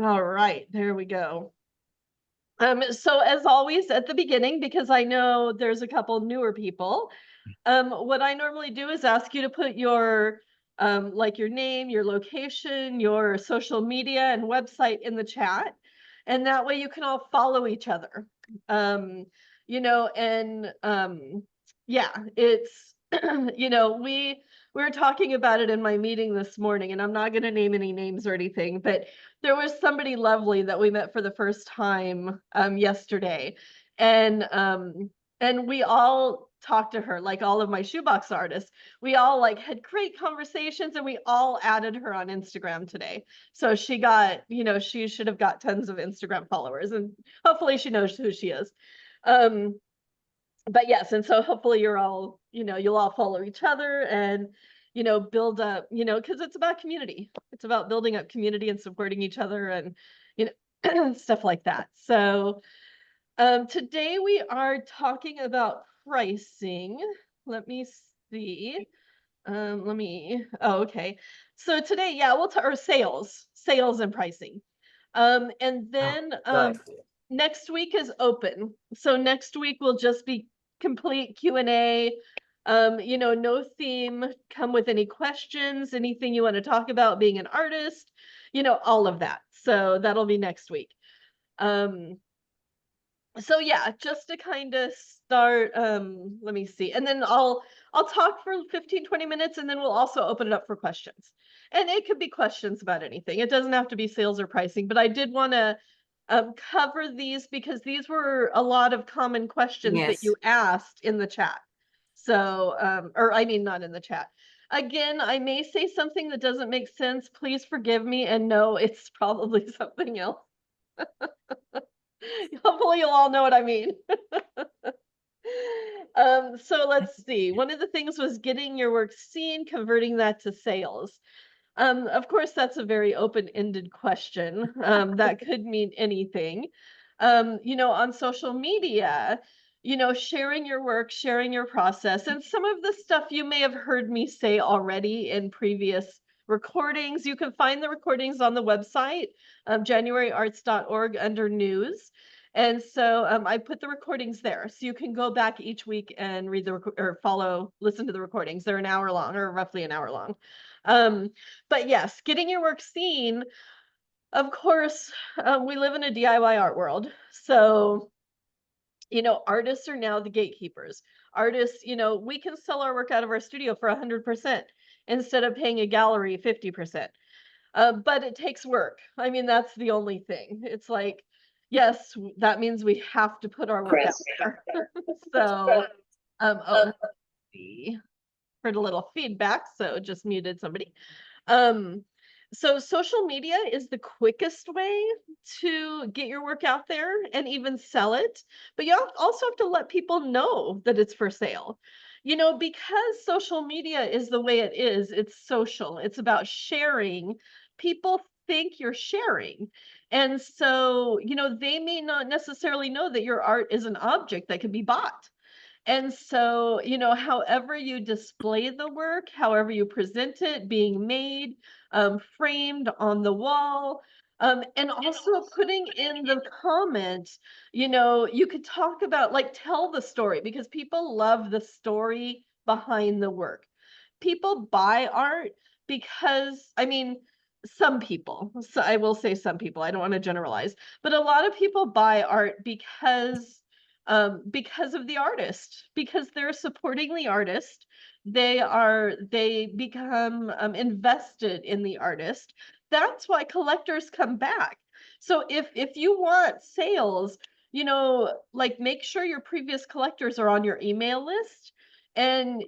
All right, there we go. So as always at the beginning, because I know there's a couple newer people, what I normally do is ask you to put your like your name, your location, your social media and website in the chat. And that way you can all follow each other. Um, and yeah, it's we were talking about it in my meeting this morning, and I'm not going to name any names or anything, but there was somebody lovely that we met for the first time yesterday, and we all talked to her, like all of my shoebox artists. We all like had great conversations, and we all added her on Instagram today. So she got, she should have got tons of Instagram followers, and hopefully she knows who she is. Um, but yes, and so hopefully you're all, you'll all follow each other and, build up, because it's about community. It's about building up community and supporting each other and, stuff like that. So today we are talking about pricing. Let me see. Okay. So today, yeah, or sales and pricing. And Oh, then nice. next week is open. So next week will just be complete Q&A. No theme, come with any questions, anything you want to talk about being an artist, all of that. So that'll be next week. Um, so yeah, just to kind of start, let me see. And then I'll talk for 15-20 minutes, and then we'll also open it up for questions. And it could be questions about anything. It doesn't have to be sales or pricing, but I did want to cover these because these were a lot of common questions that Yes. you asked in the chat. So, or I mean, not in the chat. Again, I may say something that doesn't make sense. Please forgive me. And no, it's probably something else. Hopefully you'll all know what I mean. So let's see. One of the things was getting your work seen, converting that to sales. Of course, that's a very open-ended question. That could mean anything. On social media, sharing your work, sharing your process, and some of the stuff you may have heard me say already in previous recordings. You can find the recordings on the website, januaryarts.org under news. And so I put the recordings there. So you can go back each week and read listen to the recordings. They're an hour long or roughly an hour long. But yes, getting your work seen, of course, we live in a DIY art world. So, artists are now the gatekeepers. Artists, we can sell our work out of our studio for 100% instead of paying a gallery 50%. But it takes work. I mean, that's the only thing. It's like, yes, that means we have to put our work out there. So, let's see. Heard a little feedback, so just muted somebody. Um, so social media is the quickest way to get your work out there and even sell it. But you also have to let people know that it's for sale. Because social media is the way it is, it's social, it's about sharing. People think you're sharing. And so, they may not necessarily know that your art is an object that can be bought. And so, however you display the work, however you present it, being made, framed on the wall, and also putting in the comments, you could talk about, like, tell the story because people love the story behind the work. People buy art because, I mean, some people, so I will say some people, I don't want to generalize, but a lot of people buy art because of the artist, because they're supporting the artist. They become invested in the artist. That's why collectors come back. So if you want sales, like make sure your previous collectors are on your email list and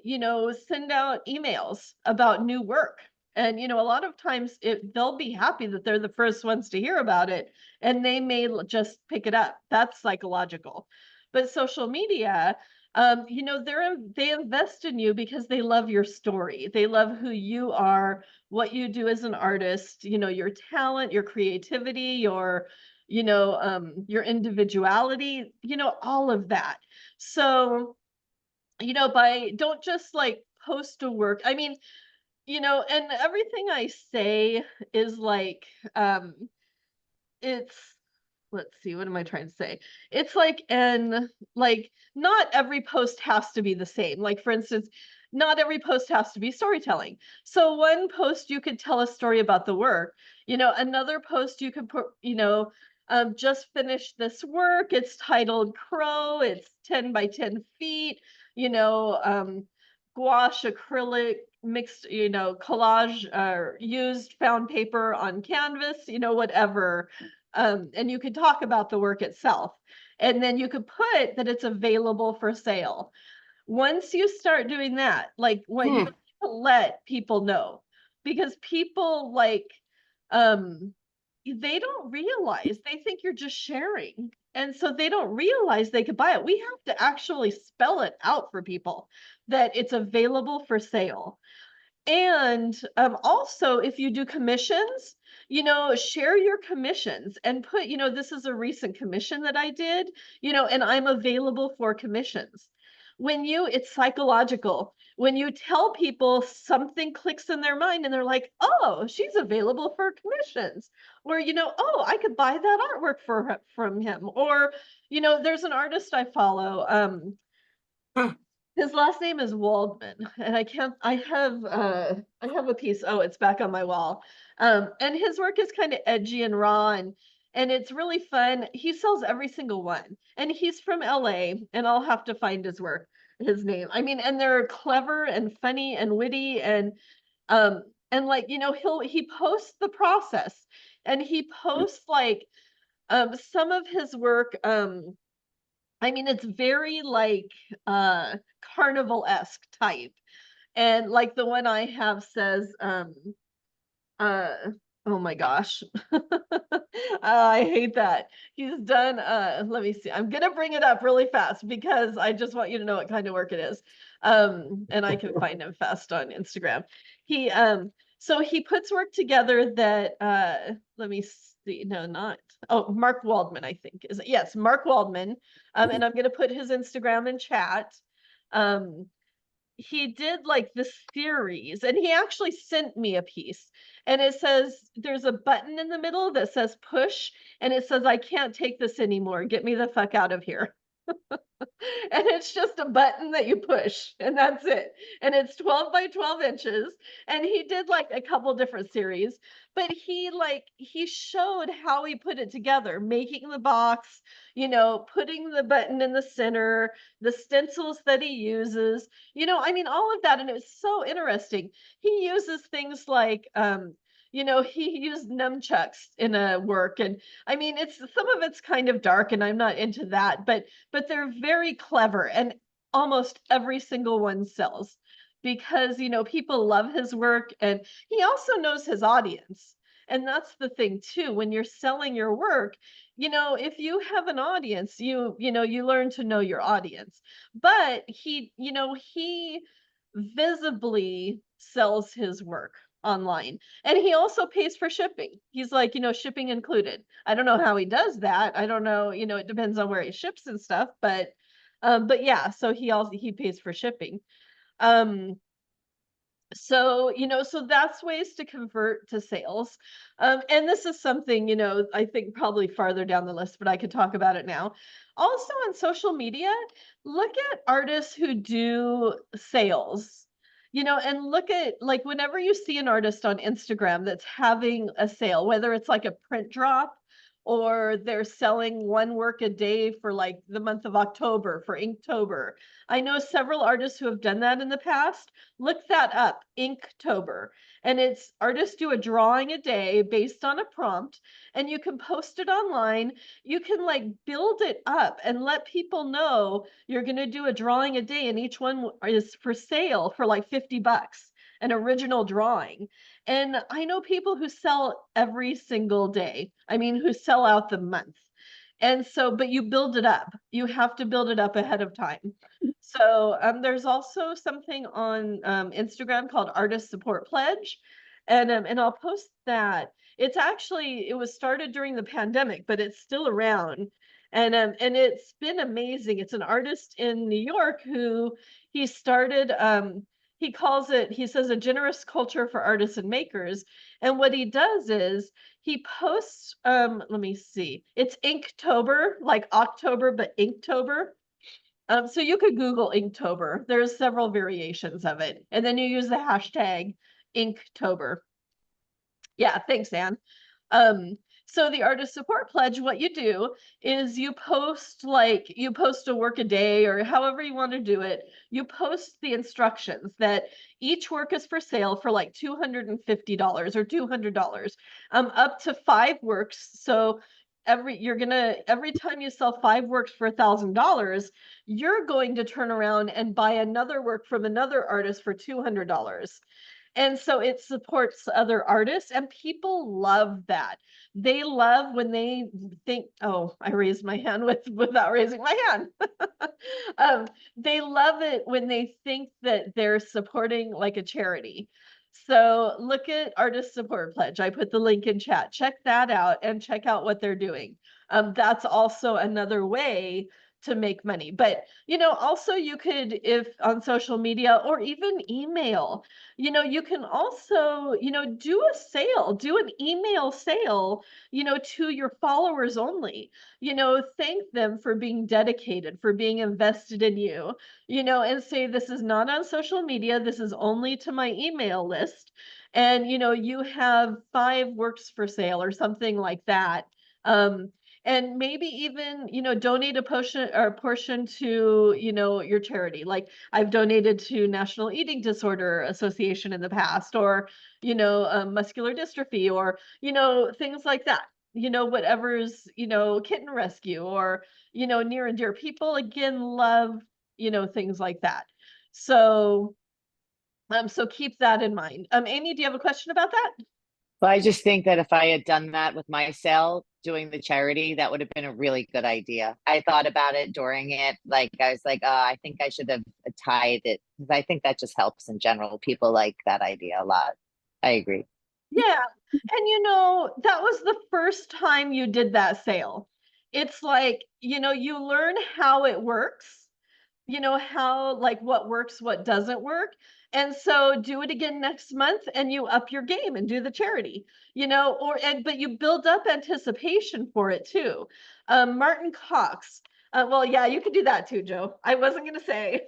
send out emails about new work. And a lot of times they'll be happy that they're the first ones to hear about it, and they may just pick it up. That's psychological. But social media, they invest in you because they love your story. They love who you are, what you do as an artist, your talent, your creativity, your individuality, all of that. So, don't just like post a work. I mean, and everything I say is like, it's, let's see, what am I trying to say? It's like, and like, not every post has to be the same. Like, for instance, not every post has to be storytelling. So one post you could tell a story about the work, another post you could put, just finished this work. It's titled Crow. It's 10 by 10 feet, you know, um, gouache, acrylic, mixed, collage, used found paper on canvas, whatever. And you could talk about the work itself. And then you could put that it's available for sale. Once you start doing that, like what you Hmm. have to let people know, because people like, um, they don't realize, they think you're just sharing. And so they don't realize they could buy it. We have to actually spell it out for people that it's available for sale. And also, if you do commissions, share your commissions and put, this is a recent commission that I did, and I'm available for commissions. It's psychological. When you tell people, something clicks in their mind and they're like, oh, she's available for commissions. Or, oh, I could buy that artwork from him. Or, there's an artist I follow. Huh. His last name is Waldman, and I have a piece. Oh, it's back on my wall. And his work is kind of edgy and raw, and it's really fun. He sells every single one. And he's from LA, and I'll have to find his name. I mean, and they're clever and funny and witty, and like, he posts the process, and he posts like some of his work. I mean, it's very like carnival-esque type. And like the one I have says, uh, oh my gosh. I hate that. He's done, let me see. I'm gonna bring it up really fast because I just want you to know what kind of work it is. And I can find him fast on Instagram. He so he puts work together that let me see, no, not, oh, Mark Waldman, I think is it? Yes, Mark Waldman. And I'm gonna put his Instagram in chat. Um, he did like this series, and he actually sent me a piece, and it says there's a button in the middle that says push, and it says, I can't take this anymore, get me the fuck out of here. And it's just a button that you push, and that's it. And it's 12 by 12 inches. And he did like a couple different series, but he showed how he put it together, making the box, putting the button in the center, the stencils that he uses, I mean, all of that. And it's so interesting. He uses things like, he used nunchucks in a work. And I mean, it's some of it's kind of dark, and I'm not into that, but they're very clever, and almost every single one sells because, people love his work, and he also knows his audience. And that's the thing too, when you're selling your work, if you have an audience, you learn to know your audience. But he visibly sells his work online, and he also pays for shipping. He's like, shipping included. I don't know how he does that. I don't know, it depends on where he ships and stuff, but yeah, so he pays for shipping. Um, so that's ways to convert to sales. And this is something, I think probably farther down the list, but I could talk about it now. Also on social media, look at artists who do sales. And look at, like, whenever you see an artist on Instagram that's having a sale, whether it's like a print drop or they're selling one work a day for like the month of October for Inktober. I know several artists who have done that in the past. Look that up, Inktober. And it's artists do a drawing a day based on a prompt, and you can post it online. You can like build it up and let people know you're going to do a drawing a day, and each one is for sale for like 50 bucks, an original drawing. And I know people who sell every single day. I mean, who sell out the month. And so, but you build it up. You have to build it up ahead of time. So there's also something on Instagram called Artist Support Pledge, and I'll post that. It was started during the pandemic, but it's still around, and it's been amazing. It's an artist in New York who he started. He says a generous culture for artists and makers, And what he does is he posts, let me see, it's Inktober, like October, but Inktober. So you could Google Inktober. There's several variations of it. And then you use the hashtag Inktober. Yeah, thanks, Anne. So the artist support pledge, what you do is you post a work a day or however you want to do it. You post the instructions that each work is for sale for like $250 or $200, up to 5 works. So every time you sell 5 works for $1,000, you're going to turn around and buy another work from another artist for $200. And so it supports other artists, and people love that. They love when they think, oh, I raised my hand without raising my hand. They love it when they think that they're supporting like a charity. So look at Artist Support Pledge. I put the link in chat. Check that out and check out what they're doing. That's also another way to make money. But, also you could, if on social media or even email, you can also, do a sale, do an email sale, to your followers only, thank them for being dedicated, for being invested in you, and say, this is not on social media. This is only to my email list. And, you have 5 works for sale or something like that. And maybe even, donate a portion to, your charity. Like I've donated to National Eating Disorder Association in the past, or, muscular dystrophy, or, things like that. Whatever's, kitten rescue, or, near and dear. People again love, things like that. So, so keep that in mind. Amy, do you have a question about that? But I just think that if I had done that with my sale, doing the charity, that would have been a really good idea. I thought about it during it. Like, I was like, I think I should have tied it, because I think that just helps in general. People like that idea a lot. I agree. Yeah. And that was the first time you did that sale. It's like, you learn how it works, how, like, what works, what doesn't work. And so do it again next month and you up your game and do the charity, but you build up anticipation for it too. Martin Cox. Well, yeah, you could do that too, Joe. I wasn't going to say.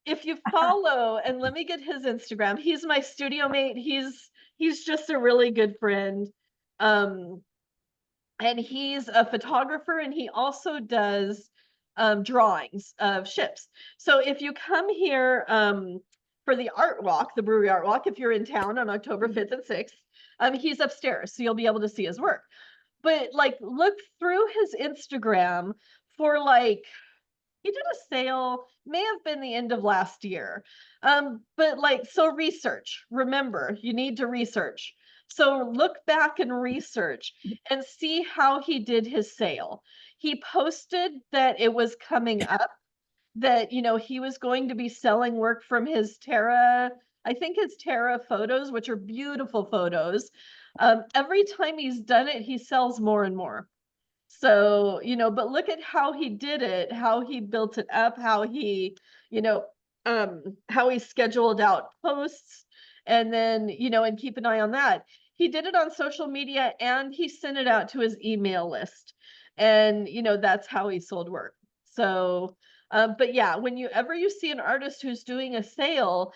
If you follow, and let me get his Instagram. He's my studio mate. He's just a really good friend. And he's a photographer, and he also does drawings of ships. So if you come here for the art walk, the brewery art walk, if you're in town on October 5th and 6th, he's upstairs, so you'll be able to see his work. But like, look through his Instagram for like, he did a sale, may have been the end of last year. But like, so research, remember, you need to research. So look back and research and see how he did his sale. He posted that it was coming up, that, he was going to be selling work from his Terra, I think his Terra photos, which are beautiful photos. Every time he's done it, he sells more and more. So, but look at how he did it, how he built it up, how he, how he scheduled out posts, and then, and keep an eye on that. He did it on social media and he sent it out to his email list. And, that's how he sold work. So, but yeah, whenever you see an artist who's doing a sale,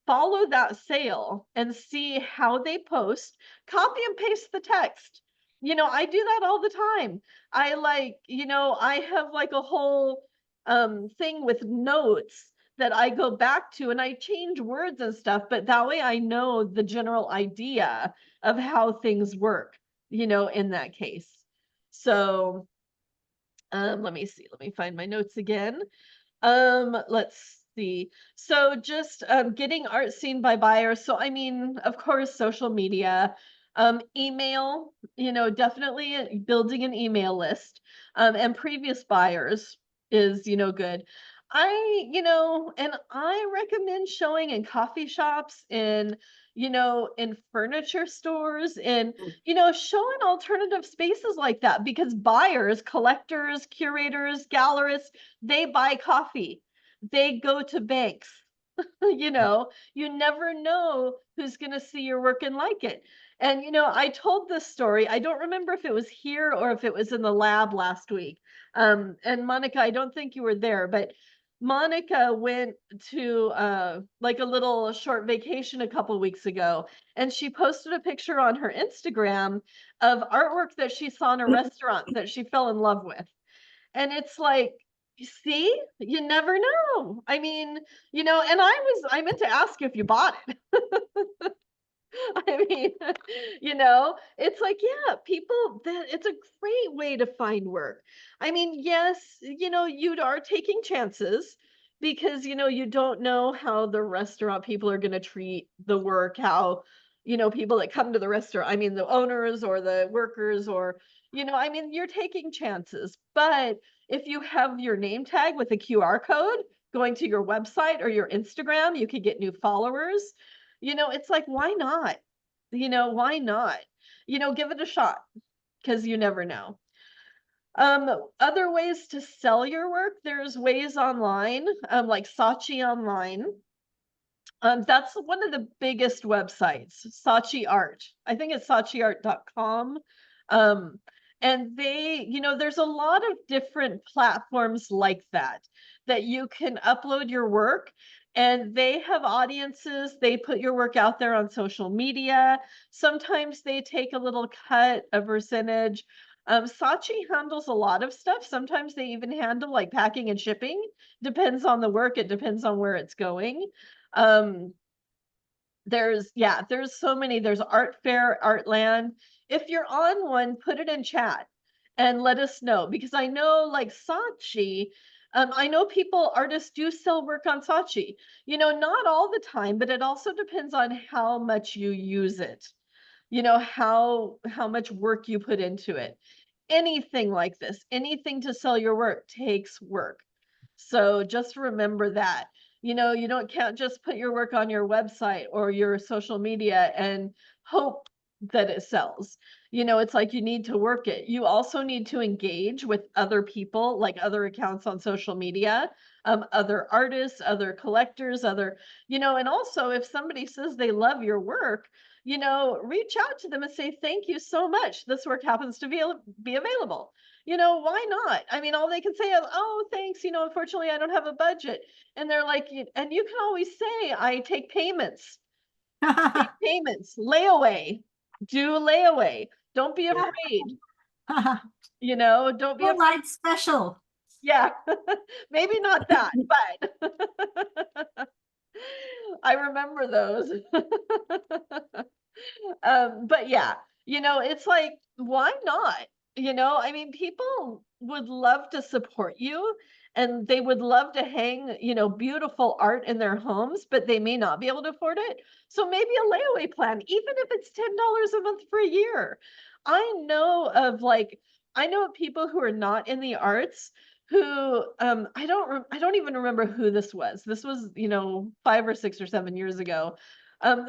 follow that sale and see how they post, copy and paste the text. I do that all the time. I have like a whole thing with notes that I go back to, and I change words and stuff, but that way I know the general idea of how things work, in that case. So let me see. Let me find my notes again. Let's see. So just getting art seen by buyers. So I mean, of course, social media, email, definitely building an email list, and previous buyers is, good. And I recommend showing in coffee shops, in furniture stores, and, showing alternative spaces like that, because buyers, collectors, curators, gallerists, they buy coffee. They go to banks. You know, you never know who's going to see your work and like it. And, you know, I told this story. I don't remember if it was here or if it was in the lab last week. And Monica, I don't think you were there, but Monica went to like a little short vacation a couple weeks ago, and she posted a picture on her Instagram of artwork that she saw in a restaurant that she fell in love with. And it's like, you see, you never know. I mean, you know, and I meant to ask you if you bought it. I mean, you know, it's like, yeah, people, that it's a great way to find work. I mean, yes, you know, you are taking chances because, you know, you don't know how the restaurant people are going to treat the work, how, you know, people that come to the restaurant, I mean, the owners or the workers or, you know, I mean, you're taking chances. But if you have your name tag with a QR code going to your website or your Instagram, you could get new followers. You know, it's like, why not? You know, why not? You know, give it a shot because you never know. Other ways to sell your work, there's ways online, like Saatchi Online. That's one of the biggest websites, Saatchi Art. I think it's saatchiart.com. Um, and they, you know, there's a lot of different platforms like that you can upload your work, and they have audiences. They put your work out there on social media. Sometimes they take a little cut, a percentage. Saatchi handles a lot of stuff. Sometimes they even handle like packing and shipping. Depends on the work. It depends on where it's going. Um, there's so many. There's Art Fair, Artland. If you're on one, put it in chat and let us know, because I know like Saatchi, I know artists do sell work on Saatchi, you know, not all the time, but it also depends on how much you use it, you know, how much work you put into it. Anything like this, anything to sell your work takes work. So just remember that. You know, you can't just put your work on your website or your social media and hope that it sells. You know, it's like you need to work it. You also need to engage with other people, like other accounts on social media, other artists, other collectors, other, you know, and also if somebody says they love your work, you know, reach out to them and say, thank you so much. This work happens to be available. You know, why not? I mean, all they can say is, oh, thanks. You know, unfortunately, I don't have a budget. And they're like, and you can always say, I take payments, layaway, do layaway. Don't be afraid. You know, don't be afraid. Light special. Yeah, maybe not that, but I remember those. But yeah, you know, it's like, why not? You know, I mean, people would love to support you and they would love to hang, you know, beautiful art in their homes, but they may not be able to afford it. So maybe a layaway plan, even if it's $10 a month for a year. I know of like, I know of people who are not in the arts who I don't even remember who this was. This was, you know, 5 or 6 or 7 years ago.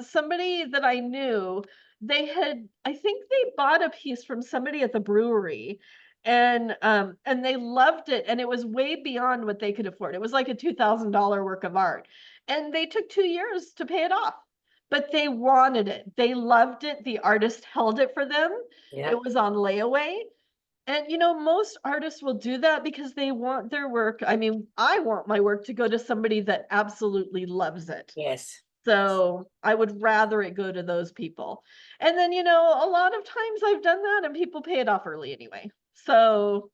Somebody that I knew, I think they bought a piece from somebody at the brewery, and they loved it, and it was way beyond what they could afford. It was like a $2,000 work of art, and they took 2 years to pay it off. But they wanted it. They loved it. The artist held it for them. Yeah. It was on layaway. And you know, most artists will do that because they want their work. I mean, I want my work to go to somebody that absolutely loves it. Yes. So I would rather it go to those people. And then, you know, a lot of times I've done that and people pay it off early anyway. So,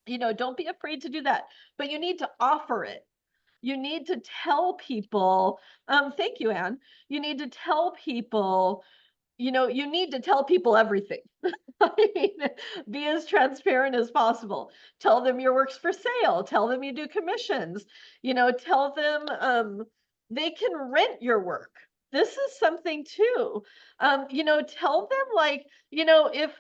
you know, don't be afraid to do that, but you need to offer it. You need to tell people, thank you, Anne. You need to tell people, you know, you need to tell people everything. I mean, be as transparent as possible. Tell them your work's for sale. Tell them you do commissions. You know, tell them they can rent your work. This is something too. You know, tell them like, you know, even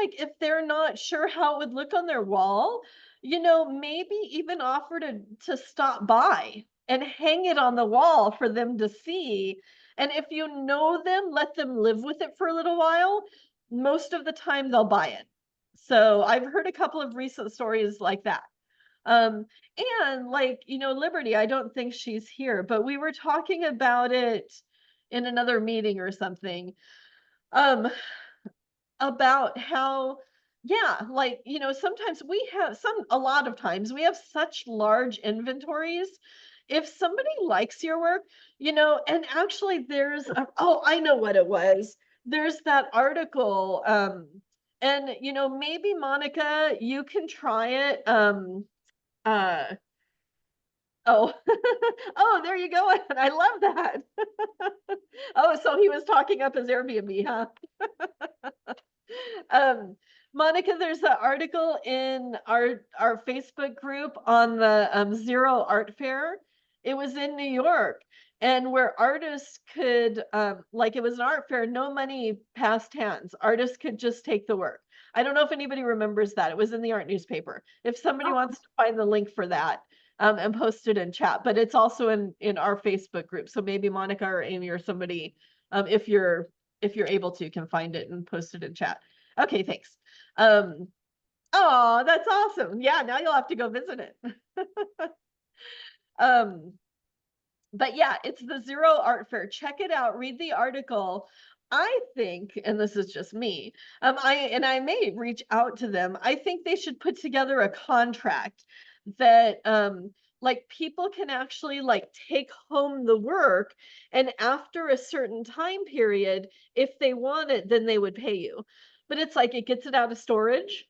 like if they're not sure how it would look on their wall, you know, maybe even offer to stop by and hang it on the wall for them to see. And if you know them, let them live with it for a little while. Most of the time they'll buy it. So I've heard a couple of recent stories like that. And like, Liberty, I don't think she's here, but we were talking about it in another meeting or something. About how, yeah, like, sometimes a lot of times we have such large inventories. If somebody likes your work, and actually oh, I know what it was. There's that article, and maybe Monica, you can try it. Uh, oh, oh, there you go. I love that. Oh, so he was talking up his Airbnb, huh? Um, Monica, there's an article in our Facebook group on the Zero Art Fair. It was in New York, and where artists could like, it was an art fair, no money passed hands. Artists could just take the work. I don't know if anybody remembers that. It was in the art newspaper. If somebody wants to find the link for that and post it in chat, but it's also in our Facebook group. So maybe Monica or Amy or somebody, if you're able to, can find it and post it in chat. Okay, thanks. Oh, that's awesome. Yeah, now you'll have to go visit it. But yeah, it's the Zero Art Fair. Check it out, read the article. I think, and this is just me, I may reach out to them. I think they should put together a contract that like people can actually like take home the work, and after a certain time period, if they want it, then they would pay you. But it's like it gets it out of storage,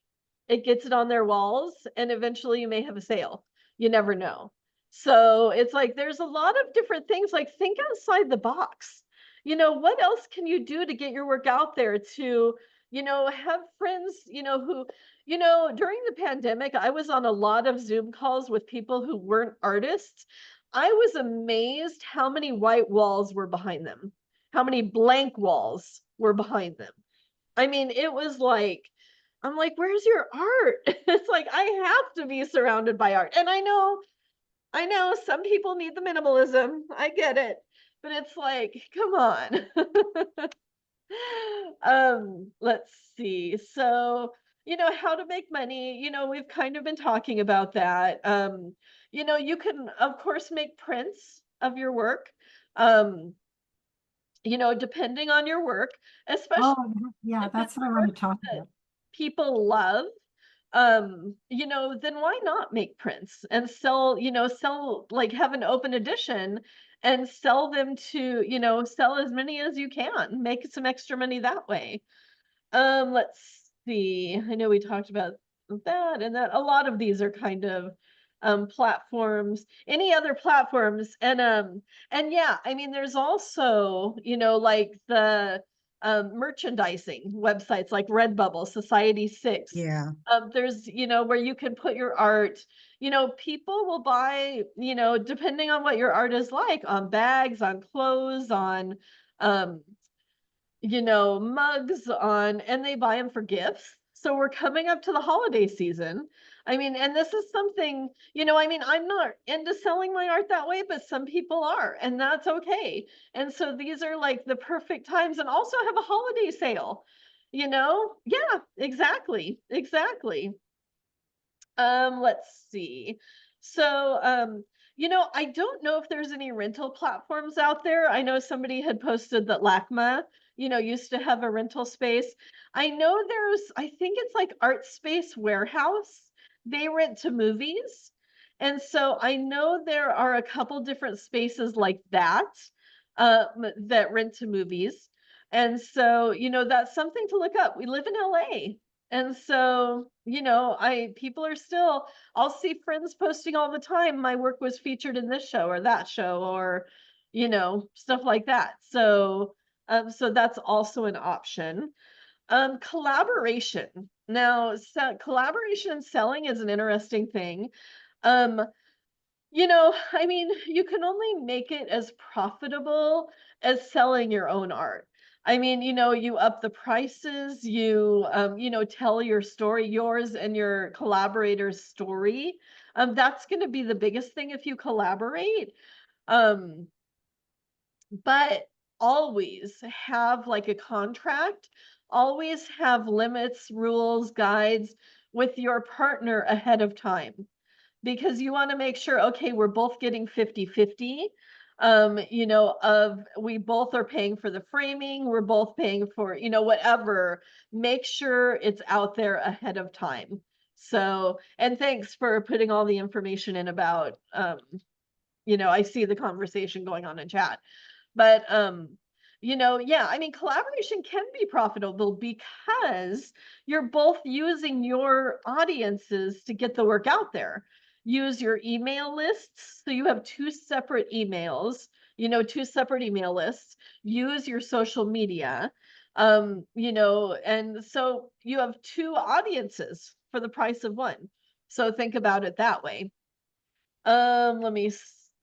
it gets it on their walls, and eventually you may have a sale. You never know. So it's like there's a lot of different things. Like, think outside the box. What else can you do to get your work out there, to, have friends, who, during the pandemic, I was on a lot of Zoom calls with people who weren't artists. I was amazed how many white walls were behind them, how many blank walls were behind them. I mean, it was like, I'm like, where's your art? It's like, I have to be surrounded by art. And I know some people need the minimalism. I get it. But it's like, come on. Let's see. So, how to make money, we've kind of been talking about that. You can of course make prints of your work. Depending on your work, especially Oh, yeah, that's what I want to talk about. people love, then why not make prints and sell, like, have an open edition and sell them to, sell as many as you can, make some extra money that way. Let's see. I know we talked about that, and that a lot of these are kind of platforms, any other platforms. And yeah, I mean, there's also, like the merchandising websites like Redbubble, Society6. Yeah. There's, where you can put your art. People will buy, depending on what your art is like, on bags, on clothes, on mugs, on, and they buy them for gifts. So we're coming up to the holiday season. I mean, and this is something, I mean, I'm not into selling my art that way, but some people are, and that's okay. And so these are like the perfect times, and also have a holiday sale, Yeah, exactly. Exactly. Let's see. So, I don't know if there's any rental platforms out there. I know somebody had posted that LACMA, used to have a rental space. I know I think it's like Art Space Warehouse. They rent to movies. And so I know there are a couple different spaces like that, that rent to movies. And so, that's something to look up. We live in LA. And so, people are still, I'll see friends posting all the time, my work was featured in this show or that show, or, stuff like that. So, so that's also an option. Collaboration. Now, collaboration and selling is an interesting thing. Um, I mean, you can only make it as profitable as selling your own art. I mean, you up the prices, tell your story, yours and your collaborator's story. That's going to be the biggest thing if you collaborate. Um, but always have like a contract, always have limits, rules, guides with your partner ahead of time. because you want to make sure, okay, we're both getting 50-50. We both are paying for the framing, we're both paying for, whatever. Make sure it's out there ahead of time. So, and thanks for putting all the information in about, I see the conversation going on in chat, but, yeah, I mean, collaboration can be profitable because you're both using your audiences to get the work out there. Use your email lists. So you have two separate emails, two separate email lists. Use your social media, and so you have two audiences for the price of one. So think about it that way. Let me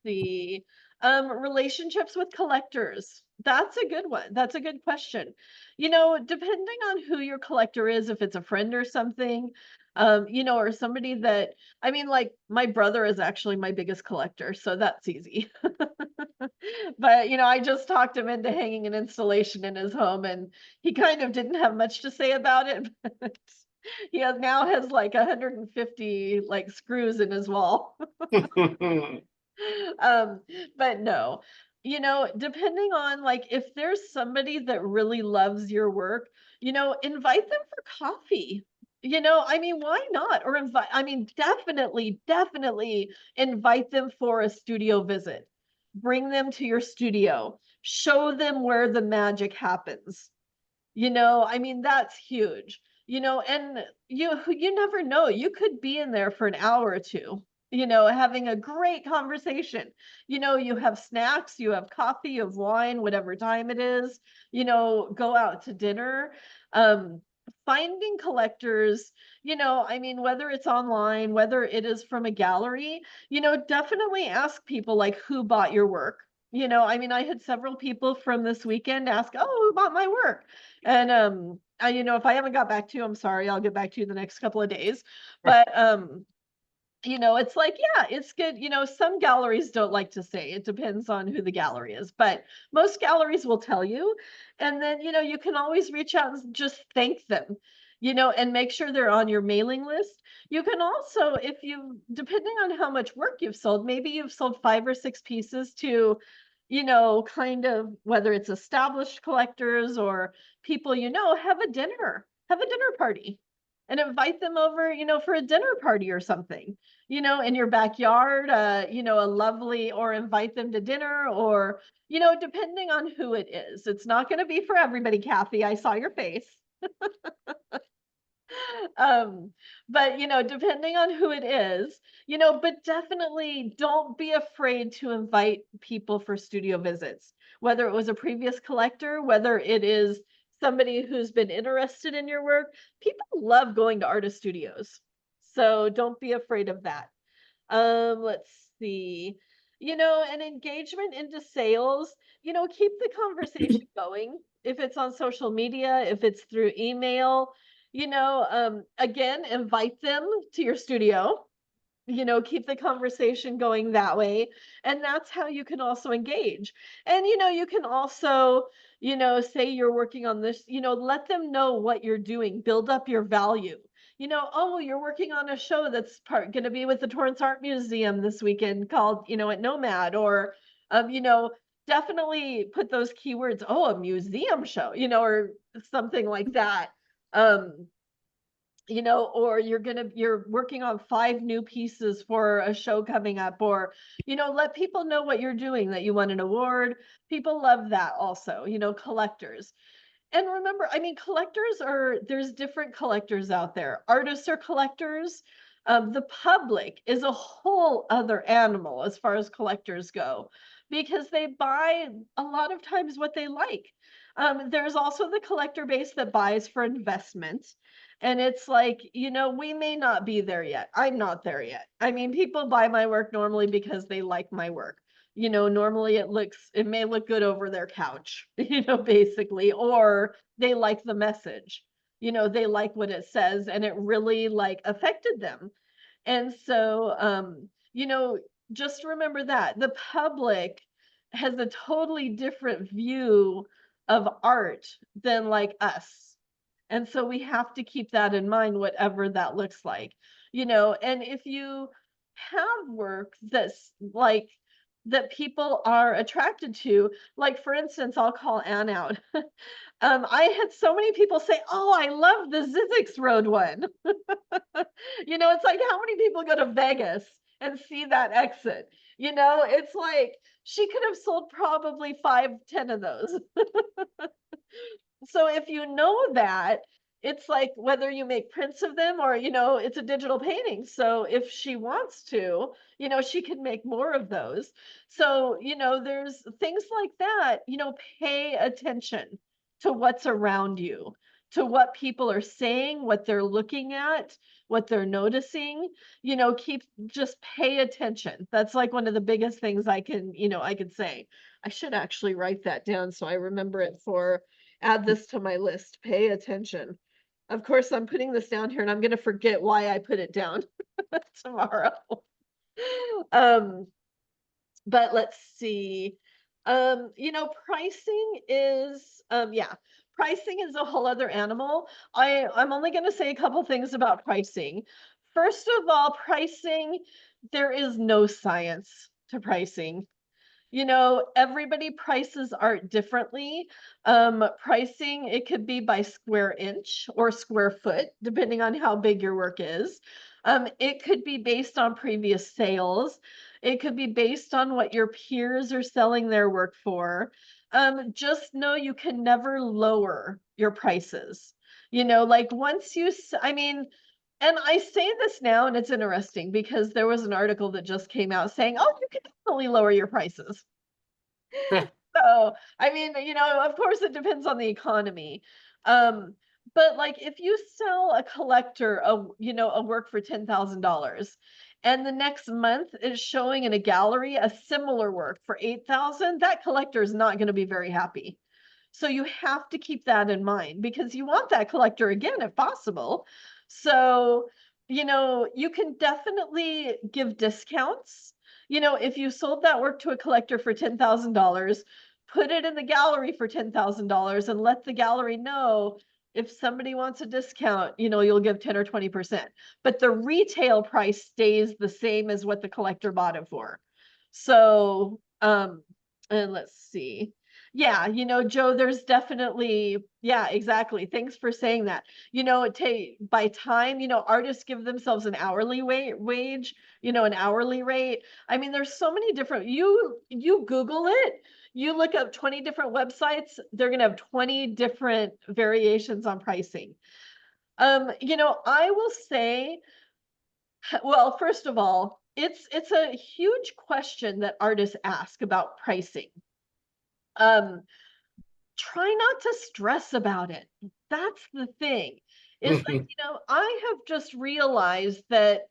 see. Relationships with collectors. That's a good one. That's a good question. Depending on who your collector is, if it's a friend or something, or somebody that, I mean, like my brother is actually my biggest collector, so that's easy. But, I just talked him into hanging an installation in his home, and he kind of didn't have much to say about it. But now has like 150 like screws in his wall. But no, depending on like if there's somebody that really loves your work, invite them for coffee. I mean, why not? Or definitely invite them for a studio visit. Bring them to your studio. Show them where the magic happens. I mean, that's huge. And you never know. You could be in there for an hour or two, having a great conversation. You have snacks, you have coffee, you have wine, whatever time it is, go out to dinner. Finding collectors, I mean, whether it's online, whether it is from a gallery, definitely ask people like who bought your work. I mean, I had several people from this weekend ask, oh, who bought my work? And if I haven't got back to you, I'm sorry, I'll get back to you the next couple of days. But it's like, yeah, it's good. Some galleries don't like to say. It depends on who the gallery is, but most galleries will tell you. And then, you can always reach out and just thank them, and make sure they're on your mailing list. You can also, depending on how much work you've sold, maybe you've sold 5 or 6 pieces to, kind of whether it's established collectors or people, have a dinner party and invite them over, for a dinner party or something, in your backyard, a lovely, or invite them to dinner or, depending on who it is. It's not going to be for everybody, Kathy. I saw your face. But depending on who it is, but definitely don't be afraid to invite people for studio visits, whether it was a previous collector, whether it is somebody who's been interested in your work. People love going to artist studios, so don't be afraid of that. Let's see, an engagement into sales, keep the conversation going. If it's on social media, if it's through email, again, invite them to your studio, keep the conversation going that way. And that's how you can also engage. And, you can also, say you're working on this, let them know what you're doing, build up your value. Oh, you're working on a show that's going to be with the Torrance Art Museum this weekend called, at Nomad, or, definitely put those keywords, oh, a museum show, or something like that. Or you're working on 5 new pieces for a show coming up, or, let people know what you're doing, that you won an award. People love that also, collectors. And remember, I mean, there's different collectors out there. Artists are collectors. The public is a whole other animal as far as collectors go, because they buy a lot of times what they like. There's also the collector base that buys for investment. And it's like, we may not be there yet. I'm not there yet. I mean, people buy my work normally because they like my work. Normally it may look good over their couch, basically, or they like the message, they like what it says and it really like affected them. And so, just remember that the public has a totally different view of art than like us. And so we have to keep that in mind, whatever that looks like, and if you have work that's like that people are attracted to. Like for instance, I'll call Anne out. I had so many people say, "Oh, I love the Zizix Road one." You know, it's like how many people go to Vegas and see that exit? You know, it's like she could have sold probably 5, 10 of those. So if you know that, it's like whether you make prints of them or, you know, it's a digital painting. So if she wants to, you know, she can make more of those. So, you know, there's things like that, you know, pay attention to what's around you, to what people are saying, what they're looking at, what they're noticing, you know, just pay attention. That's like one of the biggest things I can, you know, I could say. I should actually write that down so I remember it for add this to my list, pay attention. Of course, I'm putting this down here and I'm going to forget why I put it down tomorrow. Um, but let's see. You know, pricing is, yeah, pricing is a whole other animal. I'm only going to say a couple things about pricing. First of all, pricing, there is no science to pricing. You know, everybody prices art differently. Pricing, it could be by square inch or square foot, depending on how big your work is. It could be based on previous sales. It could be based on what your peers are selling their work for. Just know you can never lower your prices. You know, like once I mean, and I say this now, and it's interesting because there was an article that just came out saying, "Oh, you can definitely lower your prices." So, I mean, you know, of course, it depends on the economy. Um, but like if you sell a collector a, you know, a work for $10,000 and the next month is showing in a gallery a similar work for 8,000, that collector is not going to be very happy. So you have to keep that in mind because you want that collector again if possible. So, you know, you can definitely give discounts. You know, if you sold that work to a collector for $10,000, put it in the gallery for $10,000 and let the gallery know if somebody wants a discount, you know, you'll give 10 or 20%. But the retail price stays the same as what the collector bought it for. So, and let's see. Yeah, you know, Joe, there's definitely, yeah, exactly. Thanks for saying that. You know, by time, you know, artists give themselves an hourly wage, you know, an hourly rate. I mean, there's so many different, you Google it, you look up 20 different websites, they're gonna have 20 different variations on pricing. You know, I will say, well, first of all, it's a huge question that artists ask about pricing. Um, Try not to stress about it. That's the thing. Is that, you know, I have just realized that,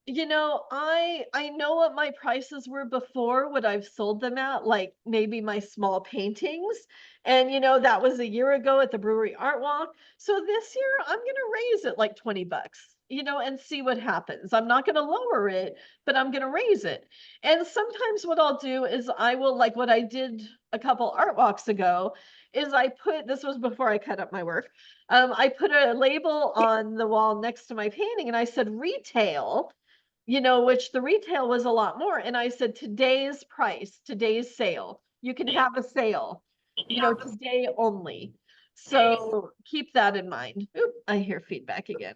you know, I know what my prices were before, what I've sold them at, like maybe my small paintings. And you know, that was a year ago at the Brewery Art Walk. So this year I'm gonna raise it like 20 bucks, you know, and see what happens. I'm not gonna lower it, but I'm gonna raise it. And sometimes what I'll do is I will, like what I did a couple art walks ago, is I put, this was before I cut up my work. I put a label on the wall next to my painting and I said retail, you know, which the retail was a lot more. And I said, today's price, today's sale, you can have a sale, you know, today only. So keep that in mind. Oop, I hear feedback again.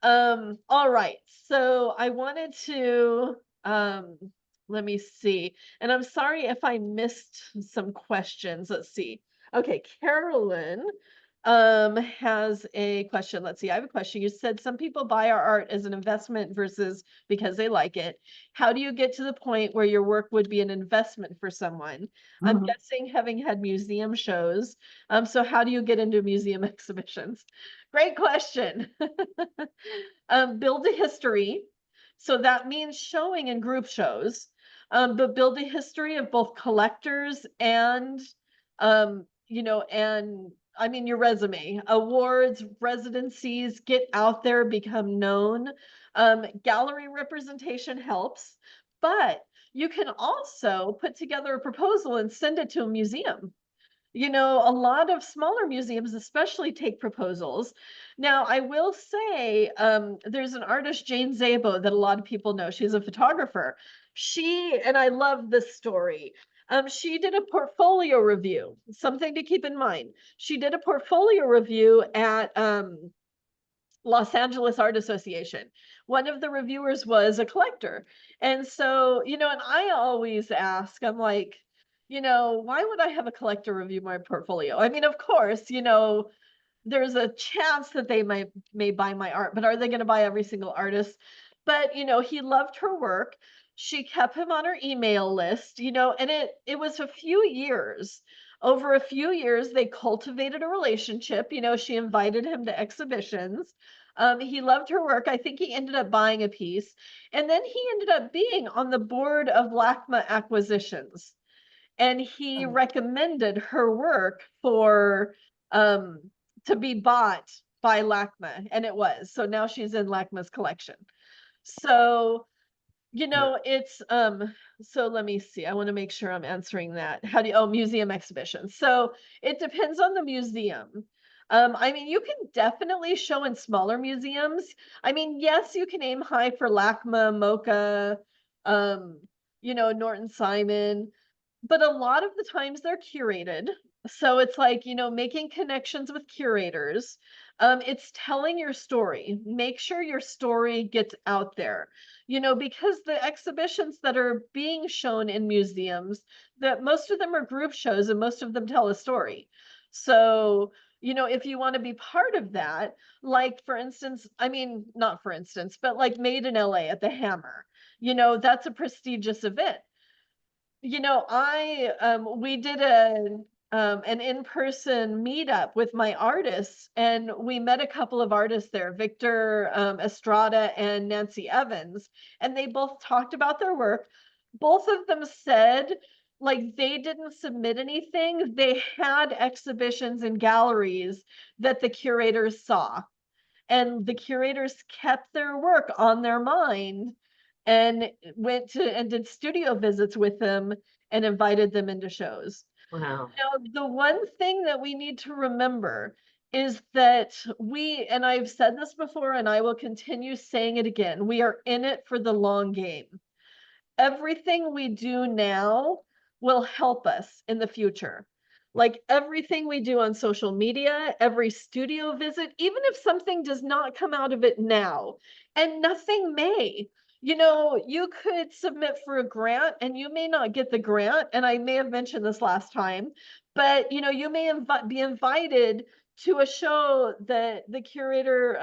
All right. So I wanted to, let me see. And I'm sorry if I missed some questions. Let's see. Okay, Carolyn has a question. Let's see. I have a question. You said some people buy our art as an investment versus because they like it. How do you get to the point where your work would be an investment for someone? I'm Mhm. guessing having had museum shows. So how do you get into museum exhibitions? Great question. Build a history. So that means showing in group shows, but build a history of both collectors and, you know, and I mean, your resume, awards, residencies, get out there, become known. Gallery representation helps, but you can also put together a proposal and send it to a museum. You know, a lot of smaller museums especially take proposals. Now, I will say, there's an artist, Jane Zabo, that a lot of people know. She's a photographer. And I love this story. She did a portfolio review, something to keep in mind. She did a portfolio review at Los Angeles Art Association. One of the reviewers was a collector. And so, you know, and I always ask, I'm like, you know, why would I have a collector review my portfolio? I mean, of course, you know, there's a chance that they may buy my art, but are they going to buy every single artist? But, you know, he loved her work. She kept him on her email list, you know, and it was a few years. Over a few years, they cultivated a relationship. You know, she invited him to exhibitions. He loved her work. I think he ended up buying a piece. And then he ended up being on the board of LACMA Acquisitions. And he recommended her work for to be bought by LACMA, and it was. So now she's in LACMA's collection. So, you know, it's so let me see. I want to make sure I'm answering that. How do you, oh, museum exhibitions. So it depends on the museum. I mean, you can definitely show in smaller museums. I mean, yes, you can aim high for LACMA, MoCA, you know, Norton Simon, but a lot of the times they're curated. So it's like, you know, making connections with curators. It's telling your story. Make sure your story gets out there, you know, because the exhibitions that are being shown in museums, that most of them are group shows and most of them tell a story. So, you know, if you want to be part of that, like for instance, I mean, not for instance, but like Made in LA at the Hammer, you know, that's a prestigious event. You know, we did an in-person meetup with my artists, and we met a couple of artists there, Victor Estrada and Nancy Evans, and they both talked about their work. Both of them said like they didn't submit anything. They had exhibitions and galleries that the curators saw, and the curators kept their work on their mind and went to and did studio visits with them and invited them into shows. Wow. Now, the one thing that we need to remember is that and I've said this before and I will continue saying it again, we are in it for the long game. Everything we do now will help us in the future. Like everything we do on social media, every studio visit, even if something does not come out of it now, and nothing may, you know, you could submit for a grant and you may not get the grant. And I may have mentioned this last time, but you know, you may be invited to a show that the curator,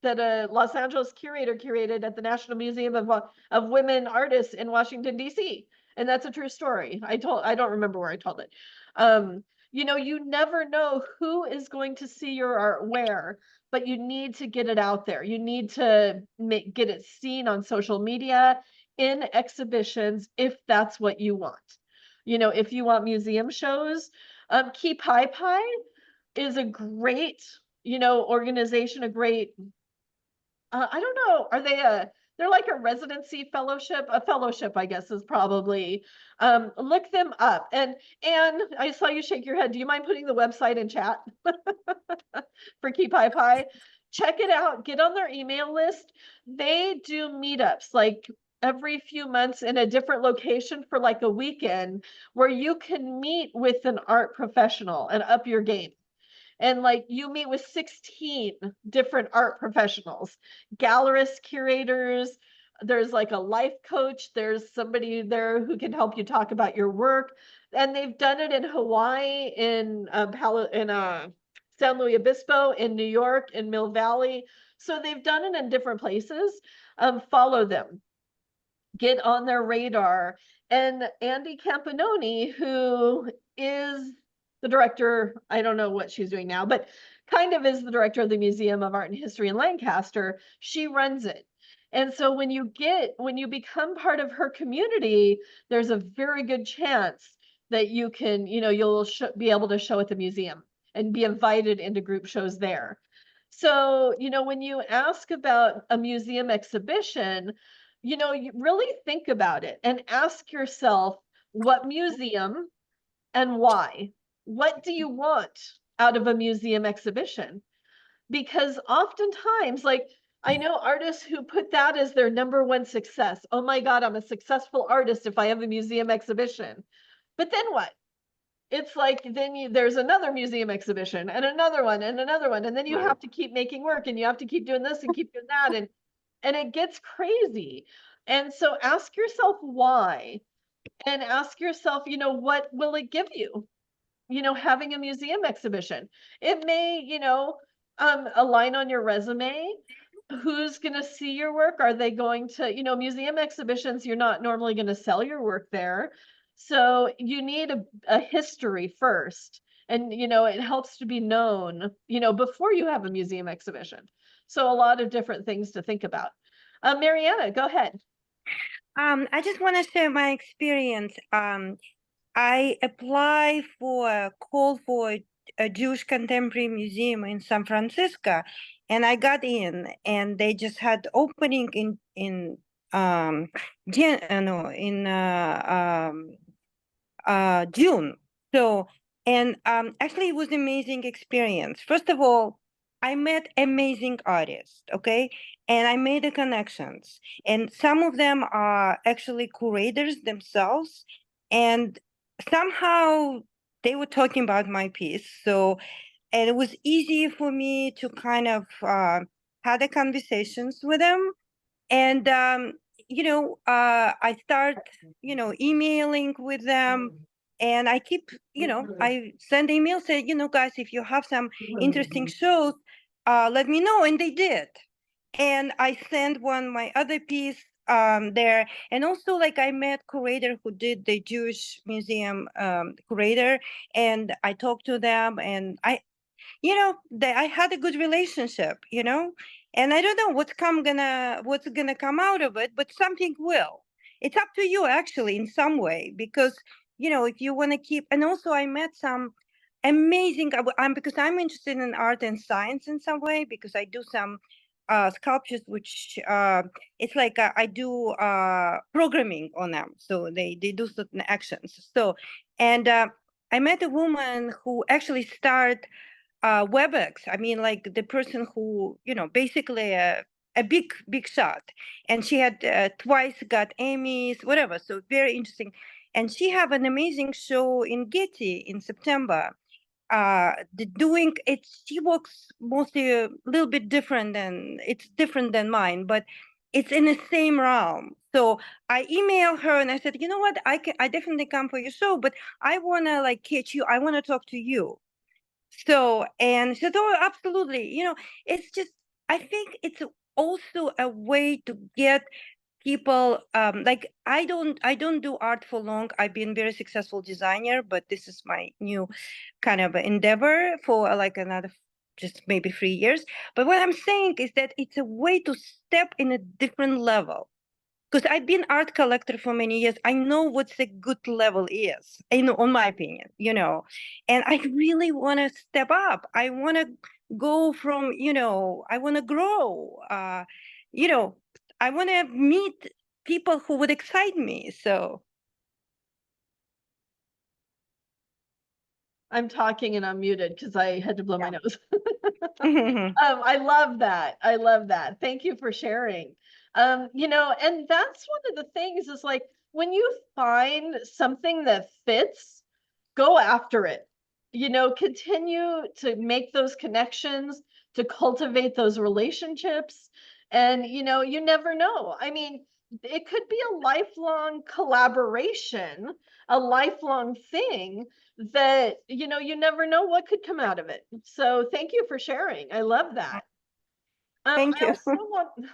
that a Los Angeles curator curated at the National Museum of Women Artists in Washington, D.C. And that's a true story. I don't remember where I told it. You know, you never know who is going to see your art where, but you need to get it out there. You need to get it seen on social media, in exhibitions, if that's what you want. You know, if you want museum shows, Keep High Pie is a great, you know, organization, a great, I don't know, are they they're like a residency fellowship, a fellowship, I guess is probably, look them up. And I saw you shake your head. Do you mind putting the website in chat for Keep High Pie? Check it out, get on their email list. They do meetups like every few months in a different location for like a weekend where you can meet with an art professional and up your game. And like you meet with 16 different art professionals, gallerists, curators, there's like a life coach, there's somebody there who can help you talk about your work. And they've done it in Hawaii, in San Luis Obispo, in New York, in Mill Valley. So they've done it in different places. Follow them, get on their radar. And Andy Campanoni, who is the director, I don't know what she's doing now, but kind of is the director of the Museum of Art and History in Lancaster, she runs it. And so when you become part of her community, there's a very good chance that you can, you know, you'll be able to show at the museum and be invited into group shows there. So, you know, when you ask about a museum exhibition, you know, you really think about it and ask yourself what museum and why. what do you want out of a museum exhibition? Because oftentimes, like, I know artists who put that as their number one success. Oh my God, I'm a successful artist if I have a museum exhibition. But then what? It's like then there's another museum exhibition and another one and another one, and then you Right. have to keep making work and you have to keep doing this and keep doing that, and it gets crazy. And so ask yourself why, and ask yourself, what will it give you? Having a museum exhibition. It may, align on your resume. Who's going to see your work? Are they going to, museum exhibitions, you're not normally going to sell your work there. So you need a history first. And, it helps to be known, before you have a museum exhibition. So a lot of different things to think about. Mariana, go ahead. I just want to share my experience. I applied for a call for a Jewish Contemporary Museum in San Francisco, and I got in. And they just had opening in June. So, and actually, it was an amazing experience. First of all, I met amazing artists, okay? And I made the connections. And some of them are actually curators themselves. And somehow they were talking about my piece. So, and it was easy for me to kind of have the conversations with them. And, I start, emailing with them. And I keep, I send email, say, guys, if you have some interesting shows, let me know. And they did. And I sent my other piece there. And also, like, I met curator who did the Jewish Museum curator, and I talked to them, and I had a good relationship, and I don't know what's gonna come out of it, but something will. It's up to you, actually, in some way, because if you want to keep. And also, I met some amazing. Because I'm interested in art and science in some way, because I do some sculptures, which it's like I do programming on them, so they do certain actions. So, and I met a woman who actually started WebEx. I mean, like the person who, basically a big shot, and she had twice got Emmys, whatever. So very interesting. And she have an amazing show in Getty in September. She works mostly a little bit different than mine, but it's in the same realm. So I emailed her and I said, you know what, I definitely come for your show, but I want to catch you. I want to talk to you. So, and she said, oh, absolutely. It's just, I think it's also a way to get people, I don't do art for long. I've been very successful designer, but this is my new kind of endeavor for like another just maybe 3 years. But what I'm saying is that it's a way to step in a different level. Because I've been art collector for many years. I know what the good level is, on my opinion, and I really want to step up. I want to go from, I want to grow, I want to meet people who would excite me. So. I'm talking and I'm muted because I had to blow my nose. I love that. I love that. Thank you for sharing. And that's one of the things is like when you find something that fits, go after it. Continue to make those connections, to cultivate those relationships. And, you never know. I mean, it could be a lifelong collaboration, a lifelong thing that, you never know what could come out of it. So thank you for sharing. I love that. Thank you. I also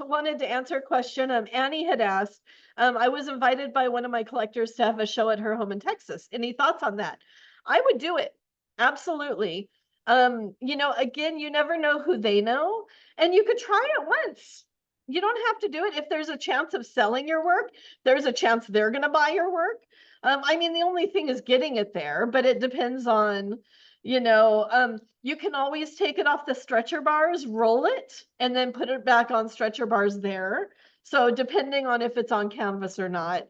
wanted to answer a question. Annie had asked, I was invited by one of my collectors to have a show at her home in Texas. Any thoughts on that? I would do it. Absolutely. Again, you never know who they know, and you could try it once. You don't have to do it. If there's a chance of selling your work, there's a chance they're going to buy your work. I mean, the only thing is getting it there, but it depends on, you can always take it off the stretcher bars, roll it, and then put it back on stretcher bars there. So depending on if it's on canvas or not,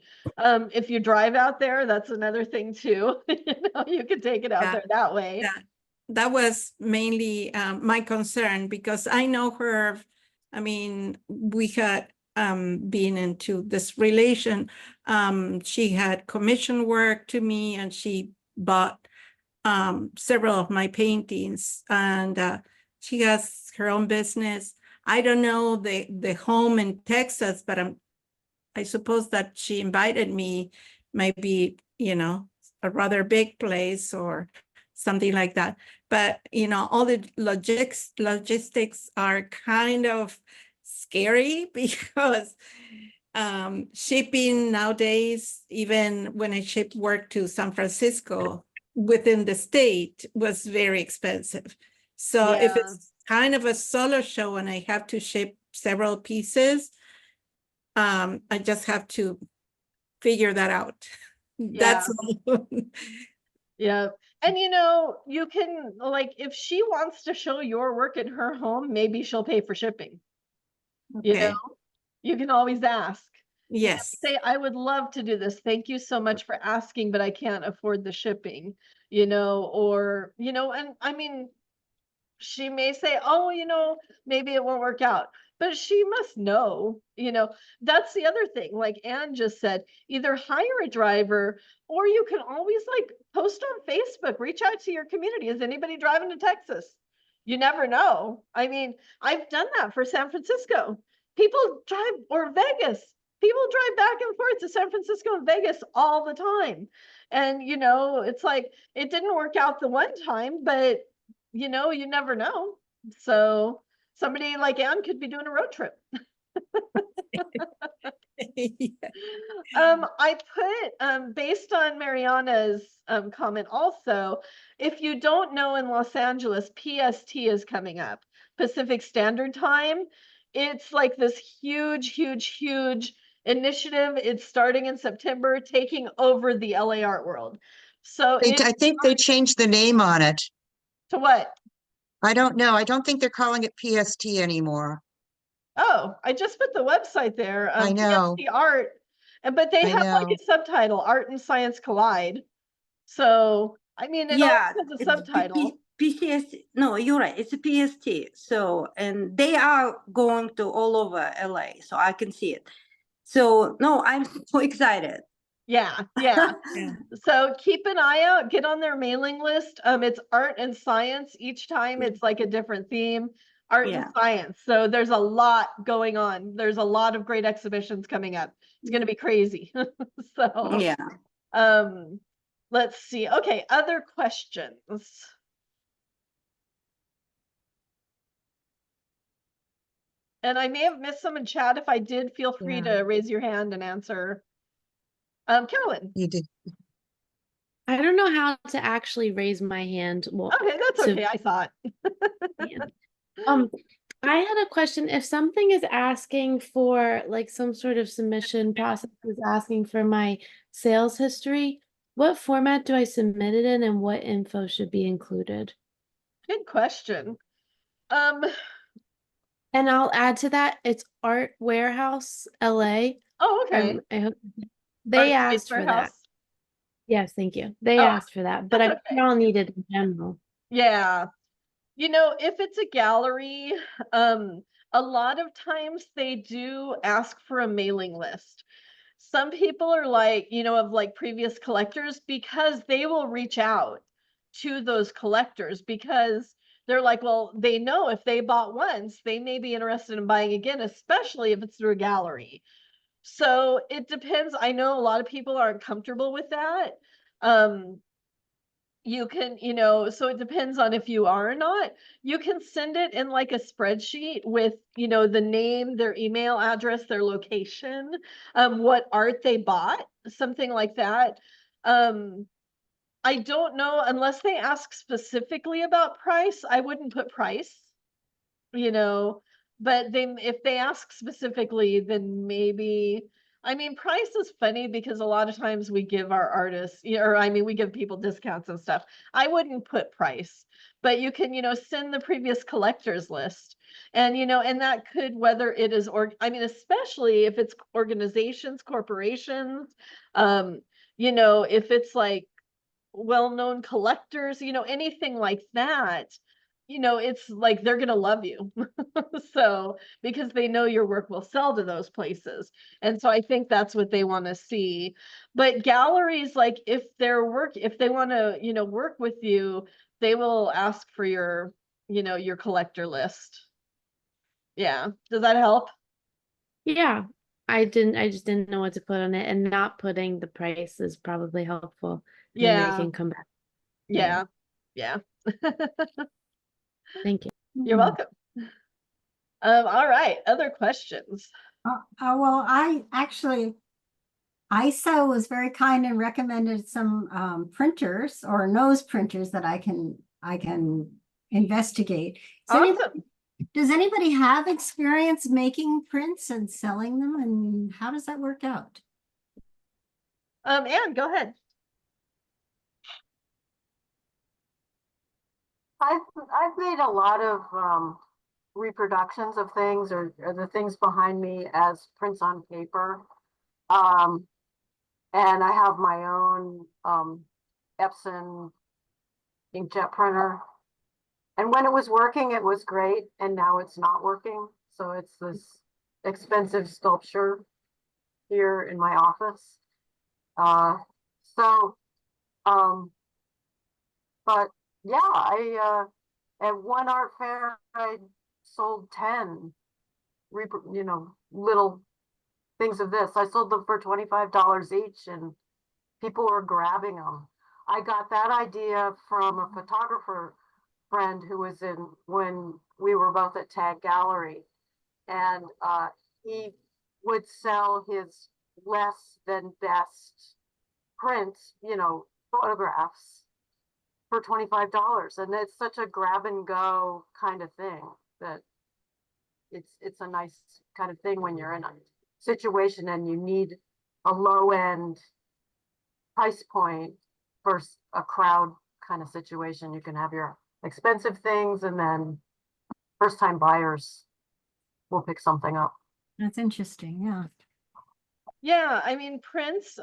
if you drive out there, that's another thing too. You can take it out Yeah. there that way. That was mainly my concern, because I know her. I mean, we had been into this relation. She had commissioned work to me, and she bought several of my paintings, and she has her own business. I don't know the home in Texas, but I suppose that she invited me, maybe, a rather big place or something like that. But, all the logistics are kind of scary because shipping nowadays, even when I ship work to San Francisco within the state, was very expensive. So if Yeah. it's kind of a solo show and I have to ship several pieces, I just have to figure that out. That's all. Yeah. And you can, like, if she wants to show your work in her home, maybe she'll pay for shipping. Okay. You can always ask. Yes. Say, I would love to do this. Thank you so much for asking, but I can't afford the shipping, or, and I mean, she may say, oh, maybe it won't work out, but she must know, that's the other thing. Like Anne just said, either hire a driver, or you can always like post on Facebook, reach out to your community. Is anybody driving to Texas? You never know. I mean, I've done that for San Francisco. People drive, or Vegas. People drive back and forth to San Francisco and Vegas all the time. And, it's like, it didn't work out the one time, but you never know. So somebody like Anne could be doing a road trip. I put, based on Mariana's comment also, if you don't know, in Los Angeles, PST is coming up, Pacific Standard Time. It's like this huge, huge, huge initiative. It's starting in September, taking over the LA art world. So I think they changed the name on it. to what? I don't know. I don't think they're calling it PST anymore. Oh, I just put the website there. I know. PST Art, but they I have like know. a subtitle, Art and Science Collide. So, I mean, it Yeah, also has a it's subtitle. PCS. No, you're right. It's a PST. So, and they are going to all over LA, so I can see it. So, no, I'm so excited. Yeah. Yeah. So keep an eye out, get on their mailing list. It's art and science. Each time it's like a different theme, art and Yeah. science. So there's a lot going on. There's a lot of great exhibitions coming up. It's going to be crazy. So, Yeah. let's see. Okay, other questions. And I may have missed some in chat. If I did, feel free Yeah. to raise your hand and answer. Carolyn. You did. I don't know how to actually raise my hand. Well, Okay, that's So- okay. I thought. I had a question. If something is asking for like some sort of submission process is asking for my sales history, what format do I submit it in and what info should be included? Good question. And I'll add to that, it's Art Warehouse LA. Oh, okay. I hope they Art Space asked for that. Warehouse. Yes, thank you. They Oh, asked for that, but I that's okay. all needed in general. Yeah. If it's a gallery, a lot of times they do ask for a mailing list. Some people are like, of like previous collectors, because they will reach out to those collectors because they're like, well, they know if they bought once, they may be interested in buying again, especially if it's through a gallery. So it depends. I know a lot of people aren't comfortable with that. You can, so it depends on if you are or not. You can send it in like a spreadsheet with, the name, their email address, their location, what art they bought, something like that. I don't know, unless they ask specifically about price, I wouldn't put price, but if they ask specifically, then maybe, I mean, price is funny because a lot of times we give our artists, or I mean, we give people discounts and stuff. I wouldn't put price, but you can, send the previous collectors list. And, and that could, whether it is, especially if it's organizations, corporations, if it's like well-known collectors, anything like that, it's like they're gonna love you. So, because they know your work will sell to those places. And so I think that's what they want to see. But galleries, like if they want to, work with you, they will ask for your collector list. Yeah. Does that help? Yeah, I just didn't know what to put on it, and not putting the price is probably helpful. And then they Yeah. can come back. Yeah. Yeah. Thank you. You're Hmm. welcome. All right. Other questions? Well, ISO was very kind and recommended some printers or nose printers that I can investigate. Awesome. Does anybody have experience making prints and selling them, and how does that work out? Anne, go ahead. I've made a lot of reproductions of things or the things behind me as prints on paper. And I have my own Epson inkjet printer. And when it was working, it was great. And now it's not working. So it's this expensive sculpture here in my office. But yeah, at one art fair, I sold 10, little things of this. I sold them for $25 each, and people were grabbing them. I got that idea from a photographer friend who was in when we were both at Tag Gallery, and he would sell his less than best prints, photographs for $25, and it's such a grab and go kind of thing that it's a nice kind of thing when you're in a situation and you need a low end price point versus a crowd kind of situation. You can have your expensive things, and then first time buyers will pick something up. That's interesting. Yeah. Yeah, prints,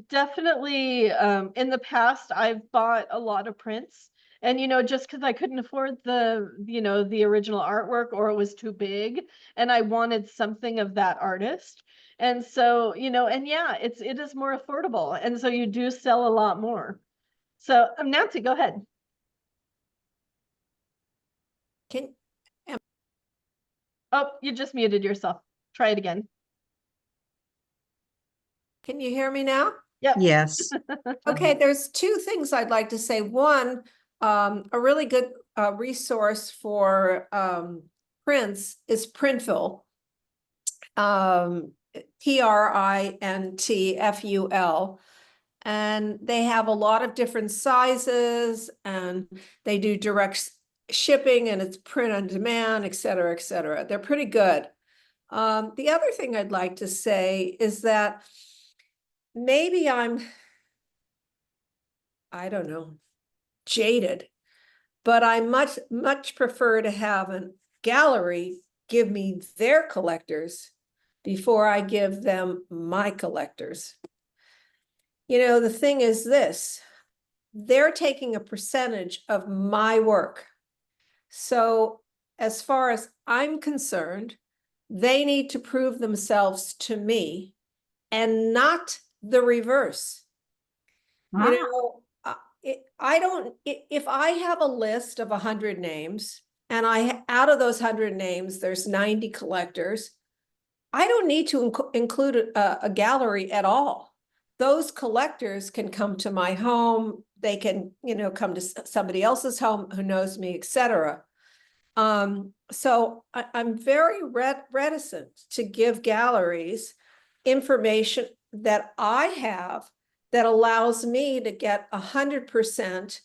definitely, in the past, I've bought a lot of prints, and, just because I couldn't afford the original artwork, or it was too big, and I wanted something of that artist. And so, and yeah, it is more affordable. And so you do sell a lot more. So, Nancy, go ahead. Oh, you just muted yourself. Try it again. Can you hear me now? Yep. Yes. Okay, there's two things I'd like to say. One, a really good resource for prints is Printful. PRINTFUL. And they have a lot of different sizes, and they do direct shipping, and it's print on demand, et cetera, et cetera. They're pretty good. The other thing I'd like to say is that maybe I don't know, jaded, but I much prefer to have a gallery give me their collectors before I give them my collectors. The thing is this, they're taking a percentage of my work. So as far as I'm concerned, they need to prove themselves to me and not the reverse. If I have a list of 100 names, and out of those 100 names, there's 90 collectors, I don't need to include a gallery at all. Those collectors can come to my home. They can, come to somebody else's home who knows me, etc. So I'm very reticent to give galleries information that I have that allows me to get 100%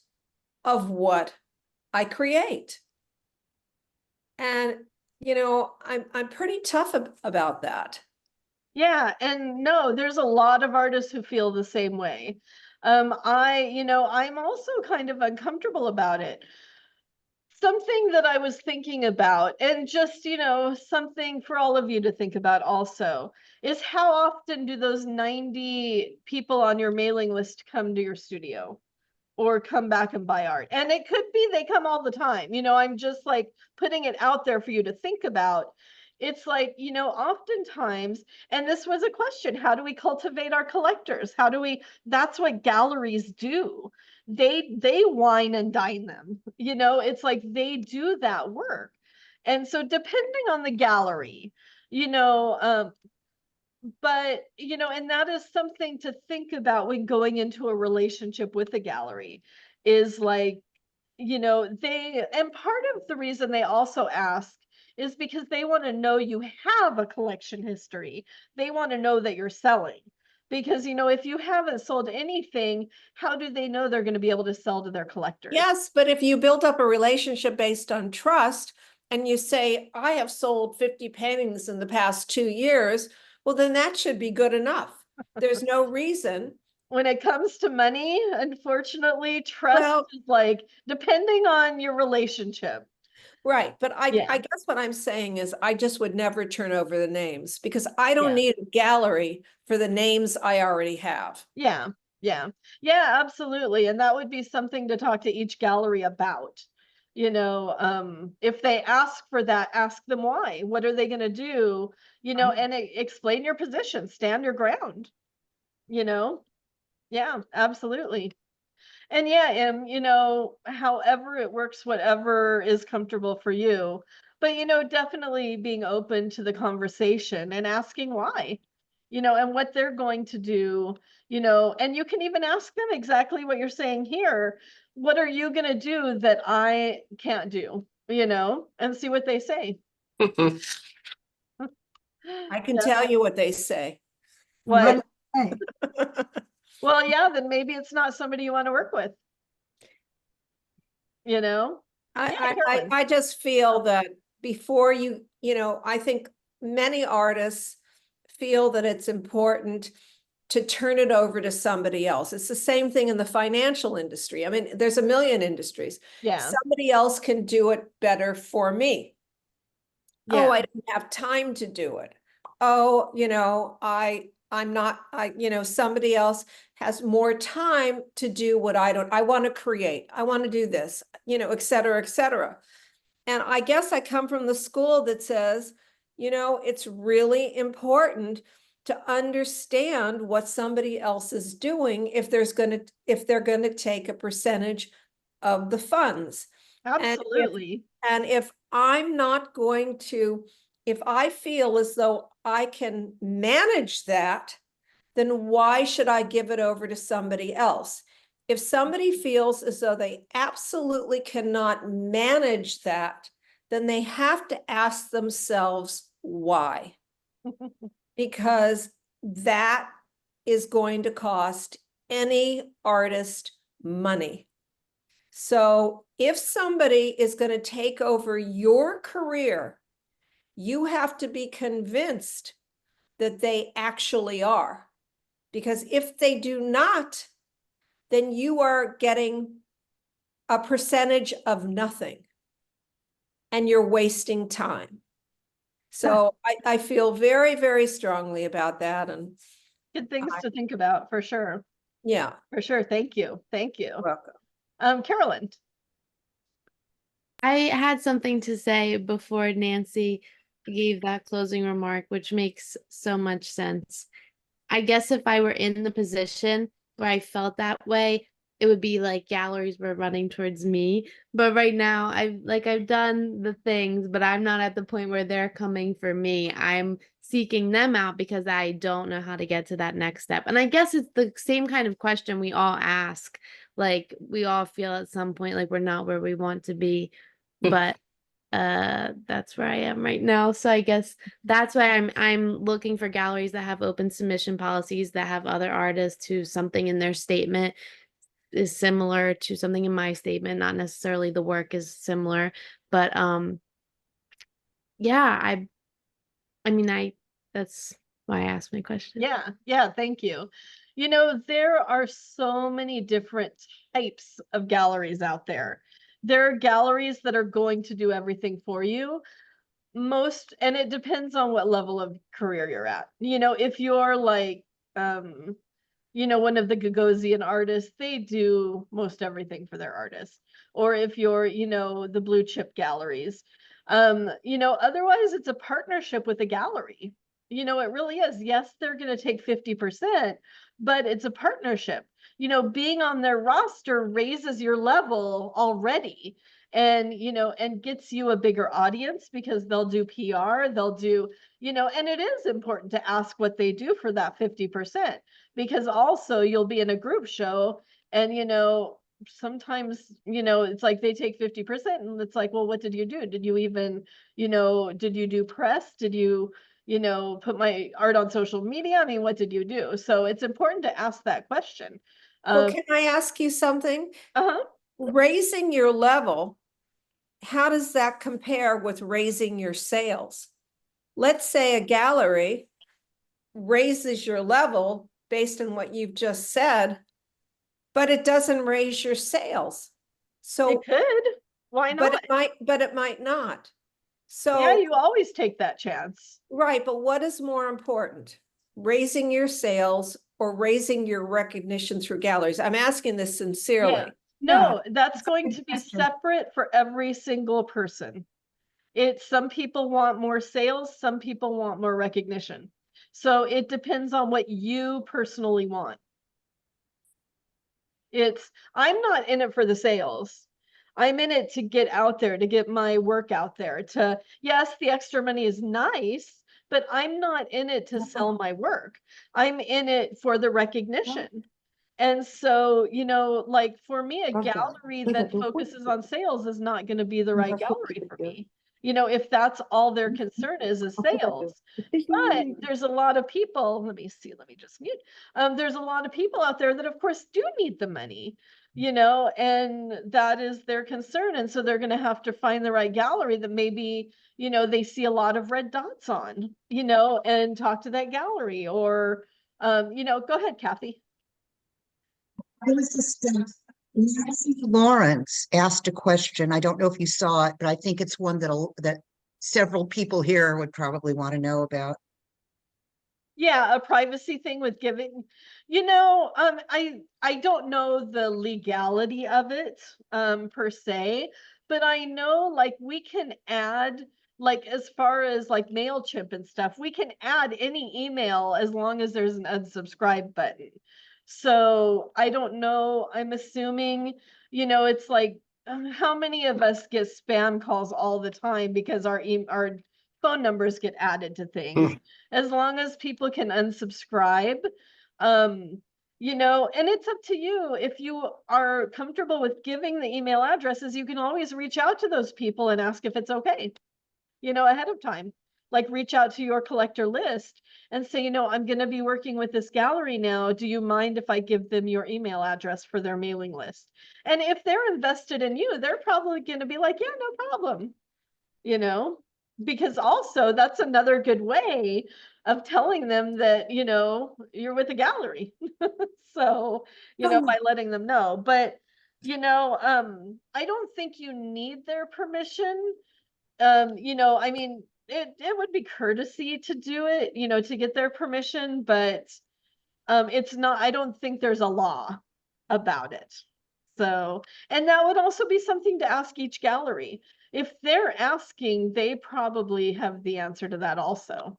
of what I create. And, I'm pretty tough about that. Yeah, and no, there's a lot of artists who feel the same way. I'm also kind of uncomfortable about it. Something that I was thinking about, and just, something for all of you to think about also, is how often do those 90 people on your mailing list come to your studio or come back and buy art? And it could be they come all the time. I'm just like putting it out there for you to think about. It's like, oftentimes, and this was a question, how do we cultivate our collectors? That's what galleries do. They wine and dine them. It's like they do that work. And so depending on the gallery, but and that is something to think about when going into a relationship with a gallery, is like, and part of the reason they also ask is because they want to know you have a collection history. They want to know that you're selling. Because, if you haven't sold anything, how do they know they're going to be able to sell to their collectors? Yes, but if you build up a relationship based on trust and you say, I have sold 50 paintings in the past 2 years, well, then that should be good enough. There's no reason. When it comes to money, unfortunately, trust Well- is like, depending on your relationship. Right, but Yeah. I guess what I'm saying is I just would never turn over the names because I don't Yeah. need a gallery for the names I already have. Yeah, absolutely. And that would be something to talk to each gallery about. If they ask for that, ask them why. What are they going to do? And explain your position, stand your ground. Yeah, absolutely. And however it works, whatever is comfortable for you. But, definitely being open to the conversation and asking why, and what they're going to do, and you can even ask them exactly what you're saying here. What are you going to do that I can't do, and see what they say. I can Yeah. tell you what they say. What? Hey, Well, yeah, then maybe it's not somebody you want to work with. Yeah, Carolyn. I just feel that before I think many artists feel that it's important to turn it over to somebody else. It's the same thing in the financial industry. I mean, there's a million industries. Yeah. Somebody else can do it better for me. Yeah. Oh, I didn't have time to do it. Oh, somebody else has more time to do what I don't. I want to create. I want to do this, et cetera, et cetera. And I guess I come from the school that says, it's really important to understand what somebody else is doing if they're going to take a percentage of the funds. Absolutely. And if I'm not going to, if I feel as though I can manage that, then why should I give it over to somebody else? If somebody feels as though they absolutely cannot manage that, then they have to ask themselves why. Because that is going to cost any artist money. So if somebody is going to take over your career, you have to be convinced that they actually are. Because if they do not, then you are getting a percentage of nothing and you're wasting time. So I feel very, very strongly about that. And Good things to think about, for sure. yeah. For sure. Thank you. Thank you. Welcome. Carolyn. I had something to say before Nancy gave that closing remark, which makes so much sense. I guess if I were in the position where I felt that way, it would be like galleries were running towards me. But right now, I've done the things, but I'm not at the point where they're coming for me. I'm seeking them out because I don't know how to get to that next step. And I guess it's the same kind of question we all ask. Like, we all feel at some point like we're not where we want to be, but that's where I am right now. So I guess that's why I'm looking for galleries that have open submission policies, that have other artists who something in their statement is similar to something in my statement, not necessarily the work is similar, but yeah, I mean that's why I asked my question. Yeah, thank you. You know, there are so many different types of galleries out there. There are galleries that are going to do everything for you. And it depends on what level of career you're at. You know, if you're like, one of the Gagosian artists, they do most everything for their artists. Or if you're, the blue chip galleries, otherwise it's a partnership with a gallery. It really is. Yes, they're going to take 50%, but it's a partnership. Being on their roster raises your level already and gets you a bigger audience because they'll do PR, they'll do, and it is important to ask what they do for that 50%, because also you'll be in a group show and, sometimes, it's like they take 50% and it's like, well, what did you do? Did you even, did you do press? Did you, put my art on social media? I mean, what did you do? So it's important to ask that question. Well, can I ask you something? Uh-huh. Raising your level, how does that compare with raising your sales? Let's say a gallery raises your level based on what you've just said, but it doesn't raise your sales. So It could. Why not? But it might not. So yeah, you always take that chance. right, but what is more important? Raising your sales or raising your recognition through galleries? I'm asking this sincerely. Yeah. No, that's that's a going good to be question. separate for every single person. Some people want more sales, some people want more recognition. So it depends on what you personally want. I'm not in it for the sales. I'm in it to get out there, to get my work out there, yes, the extra money is nice, but I'm not in it to sell my work. I'm in it for the recognition. And so, like for me, a gallery that focuses on sales is not going to be the right gallery for me. If that's all their concern is sales. But there's a lot of people, let me just mute. There's a lot of people out there that of course do need the money, and that is their concern. And so they're going to have to find the right gallery that maybe, they see a lot of red dots on, and talk to that gallery or, go ahead, Kathy. I was just, Nancy Lawrence asked a question. I don't know if you saw it, but I think it's one that several people here would probably want to know about. Yeah, a privacy thing with giving, I don't know the legality of it, per se, but I know like we can add, like as far as like MailChimp and stuff, we can add any email as long as there's an unsubscribe button. So I don't know, I'm assuming, it's like, how many of us get spam calls all the time because our phone numbers get added to things? As long as people can unsubscribe, and it's up to you. If you are comfortable with giving the email addresses, you can always reach out to those people and ask if it's okay, ahead of time. Like reach out to your collector list and say, I'm going to be working with this gallery now. Do you mind if I give them your email address for their mailing list? And if they're invested in you, they're probably going to be like, yeah, no problem, because also that's another good way of telling them that, you're with a gallery. So, by letting them know, but, I don't think you need their permission. I mean, it would be courtesy to do it, to get their permission, but it's not, I don't think there's a law about it. So, and that would also be something to ask each gallery. If they're asking, they probably have the answer to that also.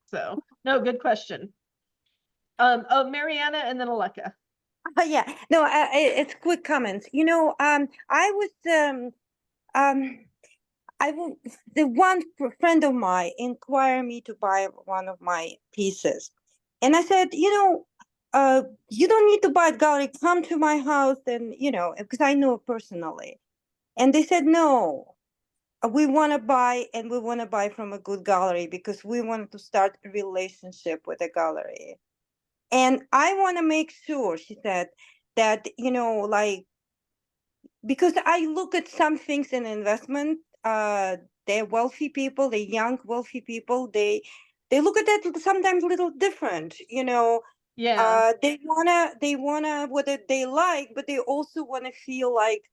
So, no, good question. Oh, Mariana and then Aleka. Yeah, no, it's quick comments. The one friend of mine inquired me to buy one of my pieces. And I said, you don't need to buy a gallery, come to my house and, because I know personally. And they said, no, we want to buy and we want to buy from a good gallery because we want to start a relationship with a gallery. And I want to make sure, she said, that, because I look at some things in investment, they're wealthy people, they're young, wealthy people, they they look at that sometimes a little different, you know. Yeah, They wanna whether they like, but they also wanna feel like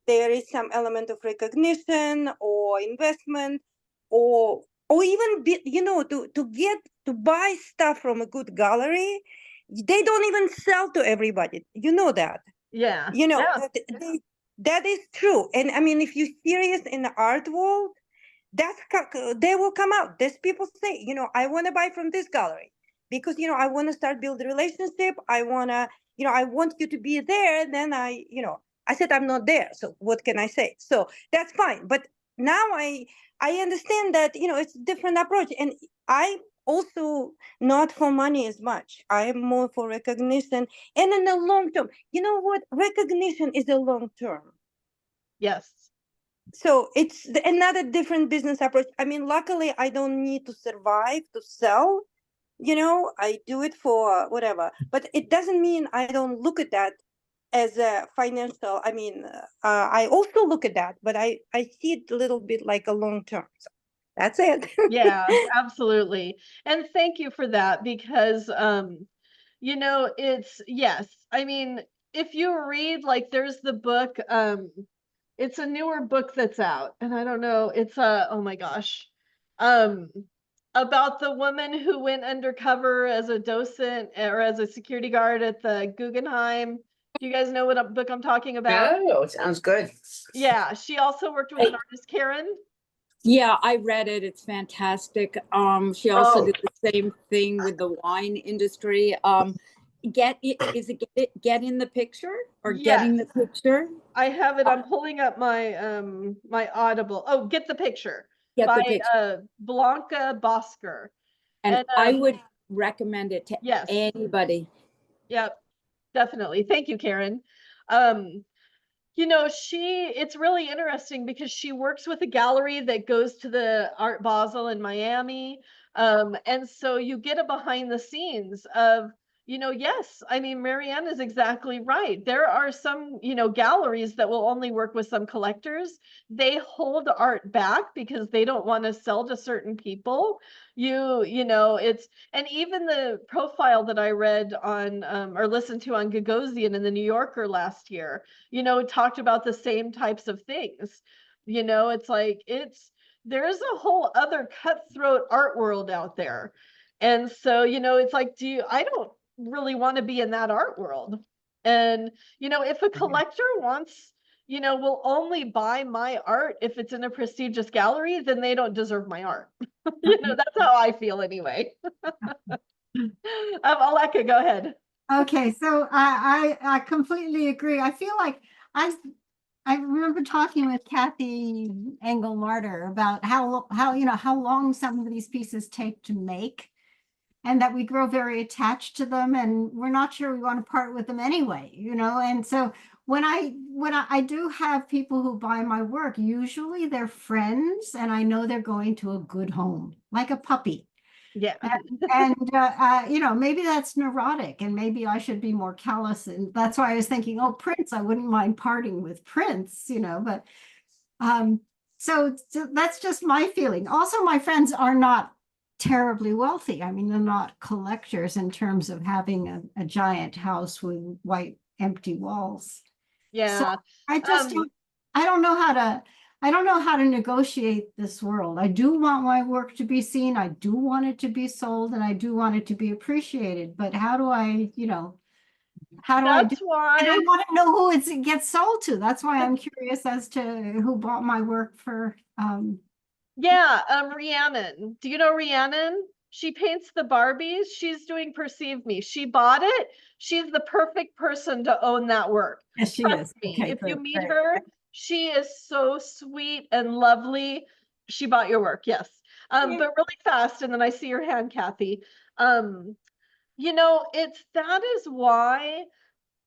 there is some element of recognition or investment, or even you know, to buy stuff from a good gallery. They don't even sell to everybody. You know that. yeah, You know yeah, that is true. And I mean, if you're serious in the art world, they will come out. There's people say, you know, I want to buy from this gallery because, you know, I want to start build a relationship. I want to, you know, I want you to be there. Then you know, I said I'm not there. So what can I say? So that's fine. But now I understand that, you know, it's a different approach. And I also not for money as much. I'm more for recognition and in the long term. You know what? Recognition is a long term. yes. So it's another different business approach. I mean, luckily, I don't need to survive to sell. You know, I do it for whatever. But it doesn't mean I don't look at that as a financial. I mean, I also look at that, but I see it a little bit like a long term. So that's it. Yeah, absolutely. And thank you for that because you know, it's yes. I mean, if you read like there's the book it's a newer book that's out and I don't know, it's oh my gosh. Um about the woman who went undercover as a docent or as a security guard at the Guggenheim. Do you guys know what book I'm talking about? Oh, sounds good. Yeah, she also worked with an artist, Karen. Yeah, I read it. It's fantastic. She also Oh. did the same thing with the wine industry. Get in the picture or getting the Yes. picture? I have it. I'm pulling up my my Audible. Oh, Get the Picture Get the by picture. Blanca Bosker. And I would recommend it to yes. anybody. Yep, definitely. Thank you, Karen. You know, it's really interesting because she works with a gallery that goes to the Art Basel in Miami. And so you get a behind the scenes of, you know, yes, I mean, Marianne is exactly right. There are some, you know, galleries that will only work with some collectors. They hold art back because they don't want to sell to certain people. You know, and even the profile that I read on or listened to on Gagosian in the New Yorker last year, you know, talked about the same types of things. You know, it's like there's a whole other cutthroat art world out there. And so, you know, it's like, I don't really want to be in that art world. And, you know, if a collector wants, you know, will only buy my art if it's in a prestigious gallery, then they don't deserve my art. You know, that's how I feel anyway. Aleka, go ahead. Okay, so I completely agree. I feel like I remember talking with Kathy Engel Martyr about how you know how long some of these pieces take to make, and that we grow very attached to them, and we're not sure we want to part with them anyway, you know. And so when I do have people who buy my work, usually they're friends, and I know they're going to a good home, like a puppy. Yeah. And you know, maybe that's neurotic and maybe I should be more callous. And that's why I was thinking, oh, Prince, I wouldn't mind parting with Prince, you know, but so that's just my feeling. Also, my friends are not terribly wealthy. I mean, they're not collectors in terms of having a giant house with white empty walls. Yeah. So I just I don't know how to negotiate this world. I do want my work to be seen. I do want it to be sold and I do want it to be appreciated. But how do I, you know, how do I do? Why And I want to know who it gets sold to. That's why I'm curious as to who bought my work for. Yeah, Rhiannon. Do you know Rhiannon? She paints the Barbies. She's doing Perceive Me. She bought it. She's the perfect person to own that work. Yes, she Trust is. me. Okay, If you good, meet great. her, she is so sweet and lovely. She bought your work, yes. But really fast, and then I see your hand, Kathy. You know, that is why,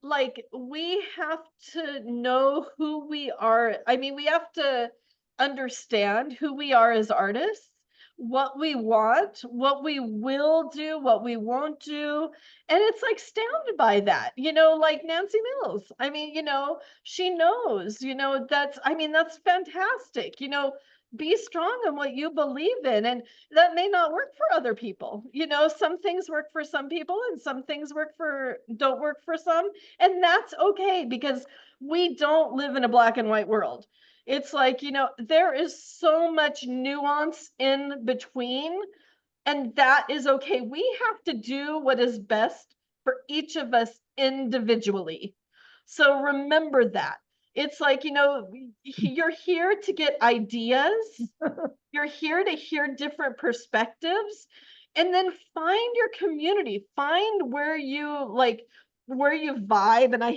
like, we have to know who we are. I mean, we have to understand who we are as artists, what we want, what we will do, what we won't do. And it's like stand by that, you know, like Nancy Mills. I mean, you know, she knows, you know, that's fantastic. You know, be strong in what you believe in. And that may not work for other people. You know, some things work for some people and some things don't work for some. And that's okay, because we don't live in a black and white world. It's like, you know, there is so much nuance in between, and that is okay. We have to do what is best for each of us individually. So remember that. It's like, you know, you're here to get ideas. You're here to hear different perspectives, and then find your community, find where you vibe. And I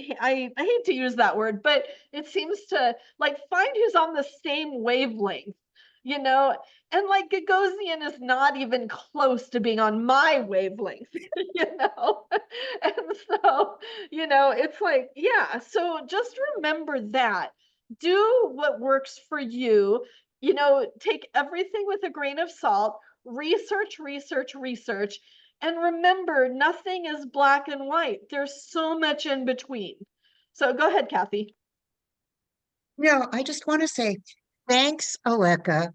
hate to use that word, but it seems to, like, find who's on the same wavelength, you know. And like, Gagosian is not even close to being on my wavelength, you know. And so, you know, it's like, yeah, so just remember that. Do what works for you. You know, take everything with a grain of salt, research, research, research. And remember, nothing is black and white. There's so much in between. So go ahead, Kathy. No, I just want to say thanks, Aleka,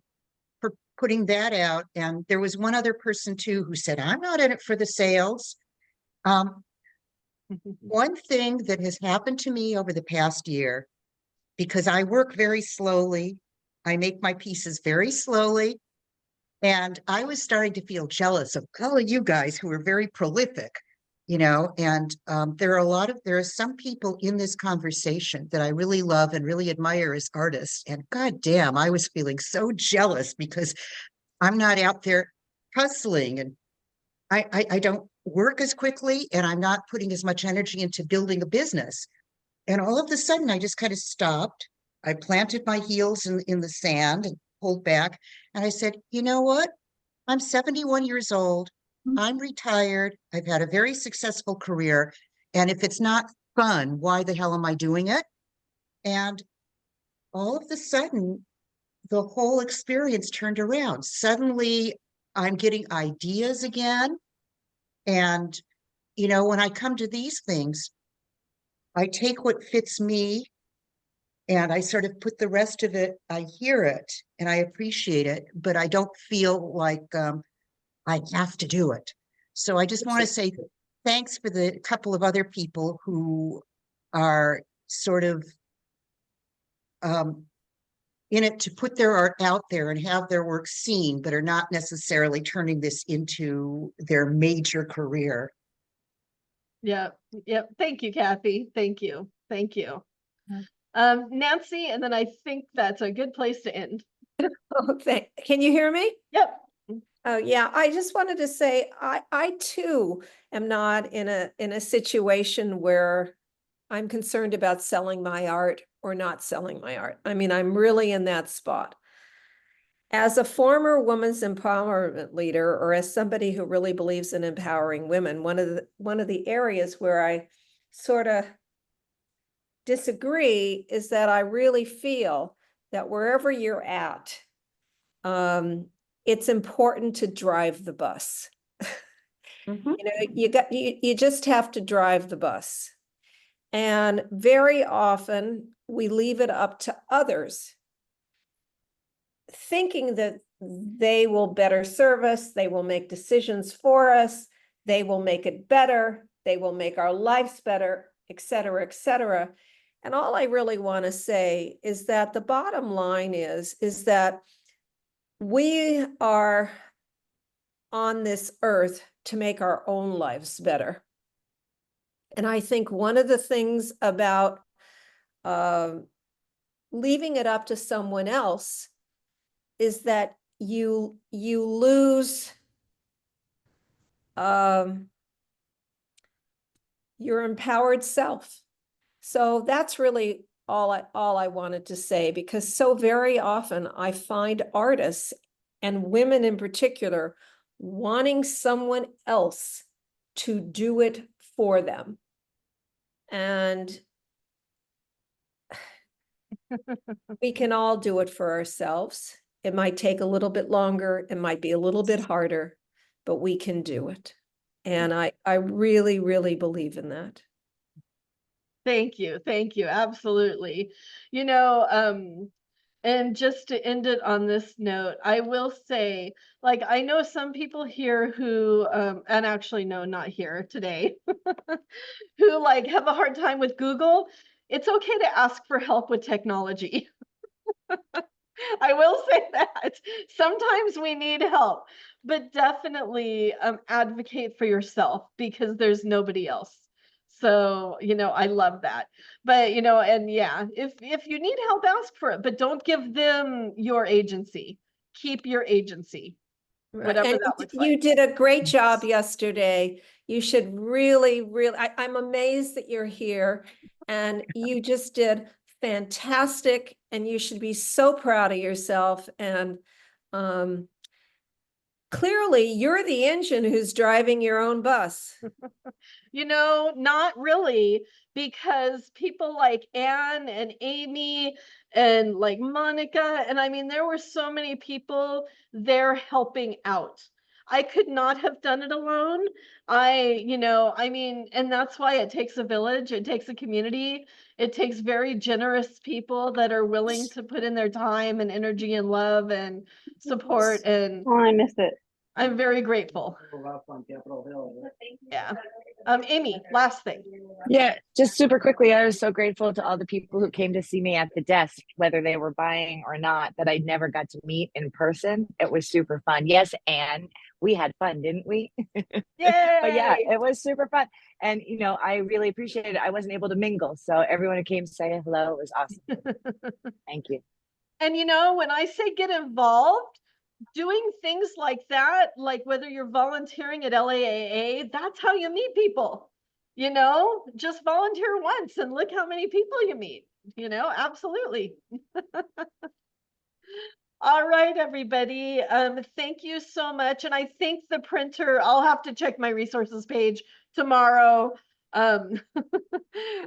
for putting that out. And there was one other person too who said, I'm not in it for the sales. One thing that has happened to me over the past year, because I work very slowly, I make my pieces very slowly, and I was starting to feel jealous of all of you guys who are very prolific, you know. And there are some people in this conversation that I really love and really admire as artists. And God damn, I was feeling so jealous because I'm not out there hustling, and I don't work as quickly, and I'm not putting as much energy into building a business. And all of a sudden, I just kind of stopped. I planted my heels in the sand and pulled back. And I said, you know what? I'm 71 years old. I'm retired. I've had a very successful career. And if it's not fun, why the hell am I doing it? And all of a sudden, the whole experience turned around. Suddenly, I'm getting ideas again. And, you know, when I come to these things, I take what fits me and I sort of put the rest of it, I hear it and I appreciate it, but I don't feel like I have to do it. So I just want to say thanks for the couple of other people who are sort of in it to put their art out there and have their work seen, but are not necessarily turning this into their major career. Yeah. Yep. Thank you, Kathy. Thank you. Thank you. Nancy, and then I think that's a good place to end. Oh, can you hear me? Yep. Oh, yeah. I just wanted to say, I too am not in a situation where I'm concerned about selling my art or not selling my art. I mean, I'm really in that spot. As a former women's empowerment leader, or as somebody who really believes in empowering women, one of the areas where I sort of disagree is that I really feel that wherever you're at, it's important to drive the bus. Mhm. You know, you just have to drive the bus. And very often we leave it up to others, thinking that they will better serve us, they will make decisions for us, they will make it better, they will make our lives better, et cetera, et cetera. And all I really want to say is that the bottom line is that we are on this earth to make our own lives better. And I think one of the things about leaving it up to someone else is that you lose your empowered self. So that's really all I wanted to say, because so very often I find artists, and women in particular, wanting someone else to do it for them. And we can all do it for ourselves. It might take a little bit longer, it might be a little bit harder, but we can do it. And I really, really believe in that. Thank you. Thank you. Absolutely. You know, And just to end it on this note, I will say, like, I know some people here who, and actually, no, not here today, who like have a hard time with Google. It's okay to ask for help with technology. I will say that sometimes we need help, but definitely advocate for yourself because there's nobody else. So, I love that. But, and yeah, if you need help, ask for it, but don't give them your agency. Keep your agency, whatever And that looks you like. did a great job yesterday. You should really, I'm amazed that you're here and you just did fantastic and you should be so proud of yourself. And clearly you're the engine who's driving your own bus. Not really, because people like Anne and Amy and like Monica, and I mean, there were so many people there helping out. I could not have done it alone. And that's why it takes a village, it takes a community, it takes very generous people that are willing to put in their time and energy and love and support. And Oh, I missed it. I'm very grateful. Yeah. Amy, last thing. Yeah, just super quickly, I was so grateful to all the people who came to see me at the desk, whether they were buying or not, that I never got to meet in person. It was super fun. Yes, and we had fun, didn't we? Yay! But yeah, it was super fun. And, I really appreciated it. I wasn't able to mingle. So everyone who came to say hello was awesome. Thank you. And, when I say get involved, doing things like that, like whether you're volunteering at LAAA, that's how you meet people. Just volunteer once and look how many people you meet. Absolutely. All right, everybody. Thank you so much. And I think the printer, I'll have to check my resources page tomorrow. And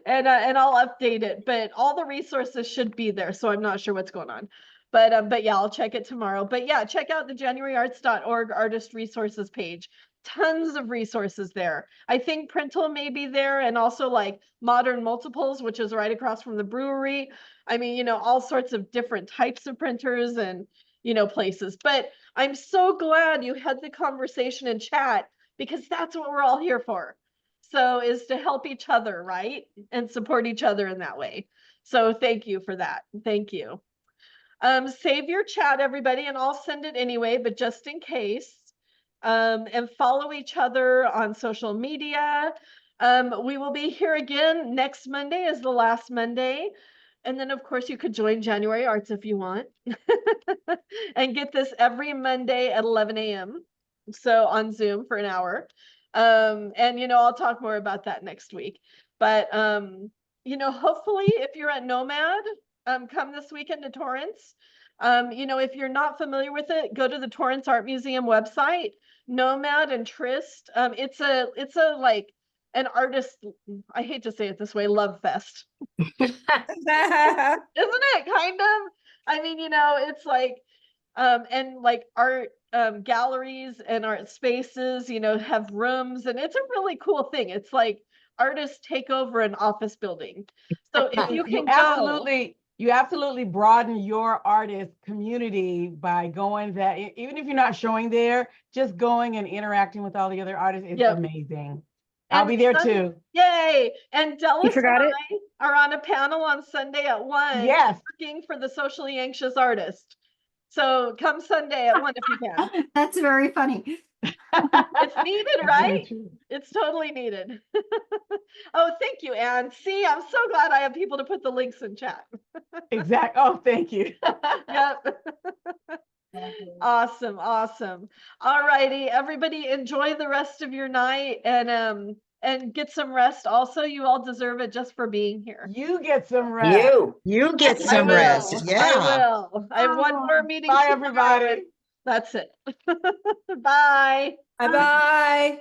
I'll update it, but all the resources should be there. So I'm not sure what's going on. But yeah, I'll check it tomorrow. But yeah, check out the JanuaryArts.org artist resources page. Tons of resources there. I think Printle may be there, and also like Modern Multiples, which is right across from the brewery. I mean, all sorts of different types of printers and, places. But I'm so glad you had the conversation in chat, because that's what we're all here for. So is to help each other, right? And support each other in that way. So thank you for that. Thank you. Save your chat, everybody, and I'll send it anyway, but just in case. And follow each other on social media. We will be here again next Monday is the last Monday. And then, of course, you could join January Arts if you want and get this every Monday at 11 a.m. So on Zoom for an hour. And, I'll talk more about that next week. But, hopefully if you're at Nomad, come this weekend to Torrance. If you're not familiar with it, go to the Torrance Art Museum website, Nomad and Trist. It's a like an artist, I hate to say it this way, love fest. Isn't it kind of? I mean, it's like, and like art galleries and art spaces, have rooms, and it's a really cool thing. It's like artists take over an office building. So if you can you absolutely broaden your artist community by going that, even if you're not showing there, just going and interacting with all the other artists is amazing. I'll be there too. Yay. And Dallas and forgot it? I are on a panel on Sunday at 1. Yes. Working for the socially anxious artist. So come Sunday at 1 if you can. That's very funny. It's needed, right? It's totally needed. Oh, thank you, Anne. See, I'm so glad I have people to put the links in chat. Exactly. Oh, thank you. Yep. Awesome. All righty, everybody, enjoy the rest of your night and get some rest. Also, you all deserve it just for being here. You get some rest. You get some rest. Yeah. I will. I have one more meeting. Bye, everybody. That's it. Bye. Bye-bye.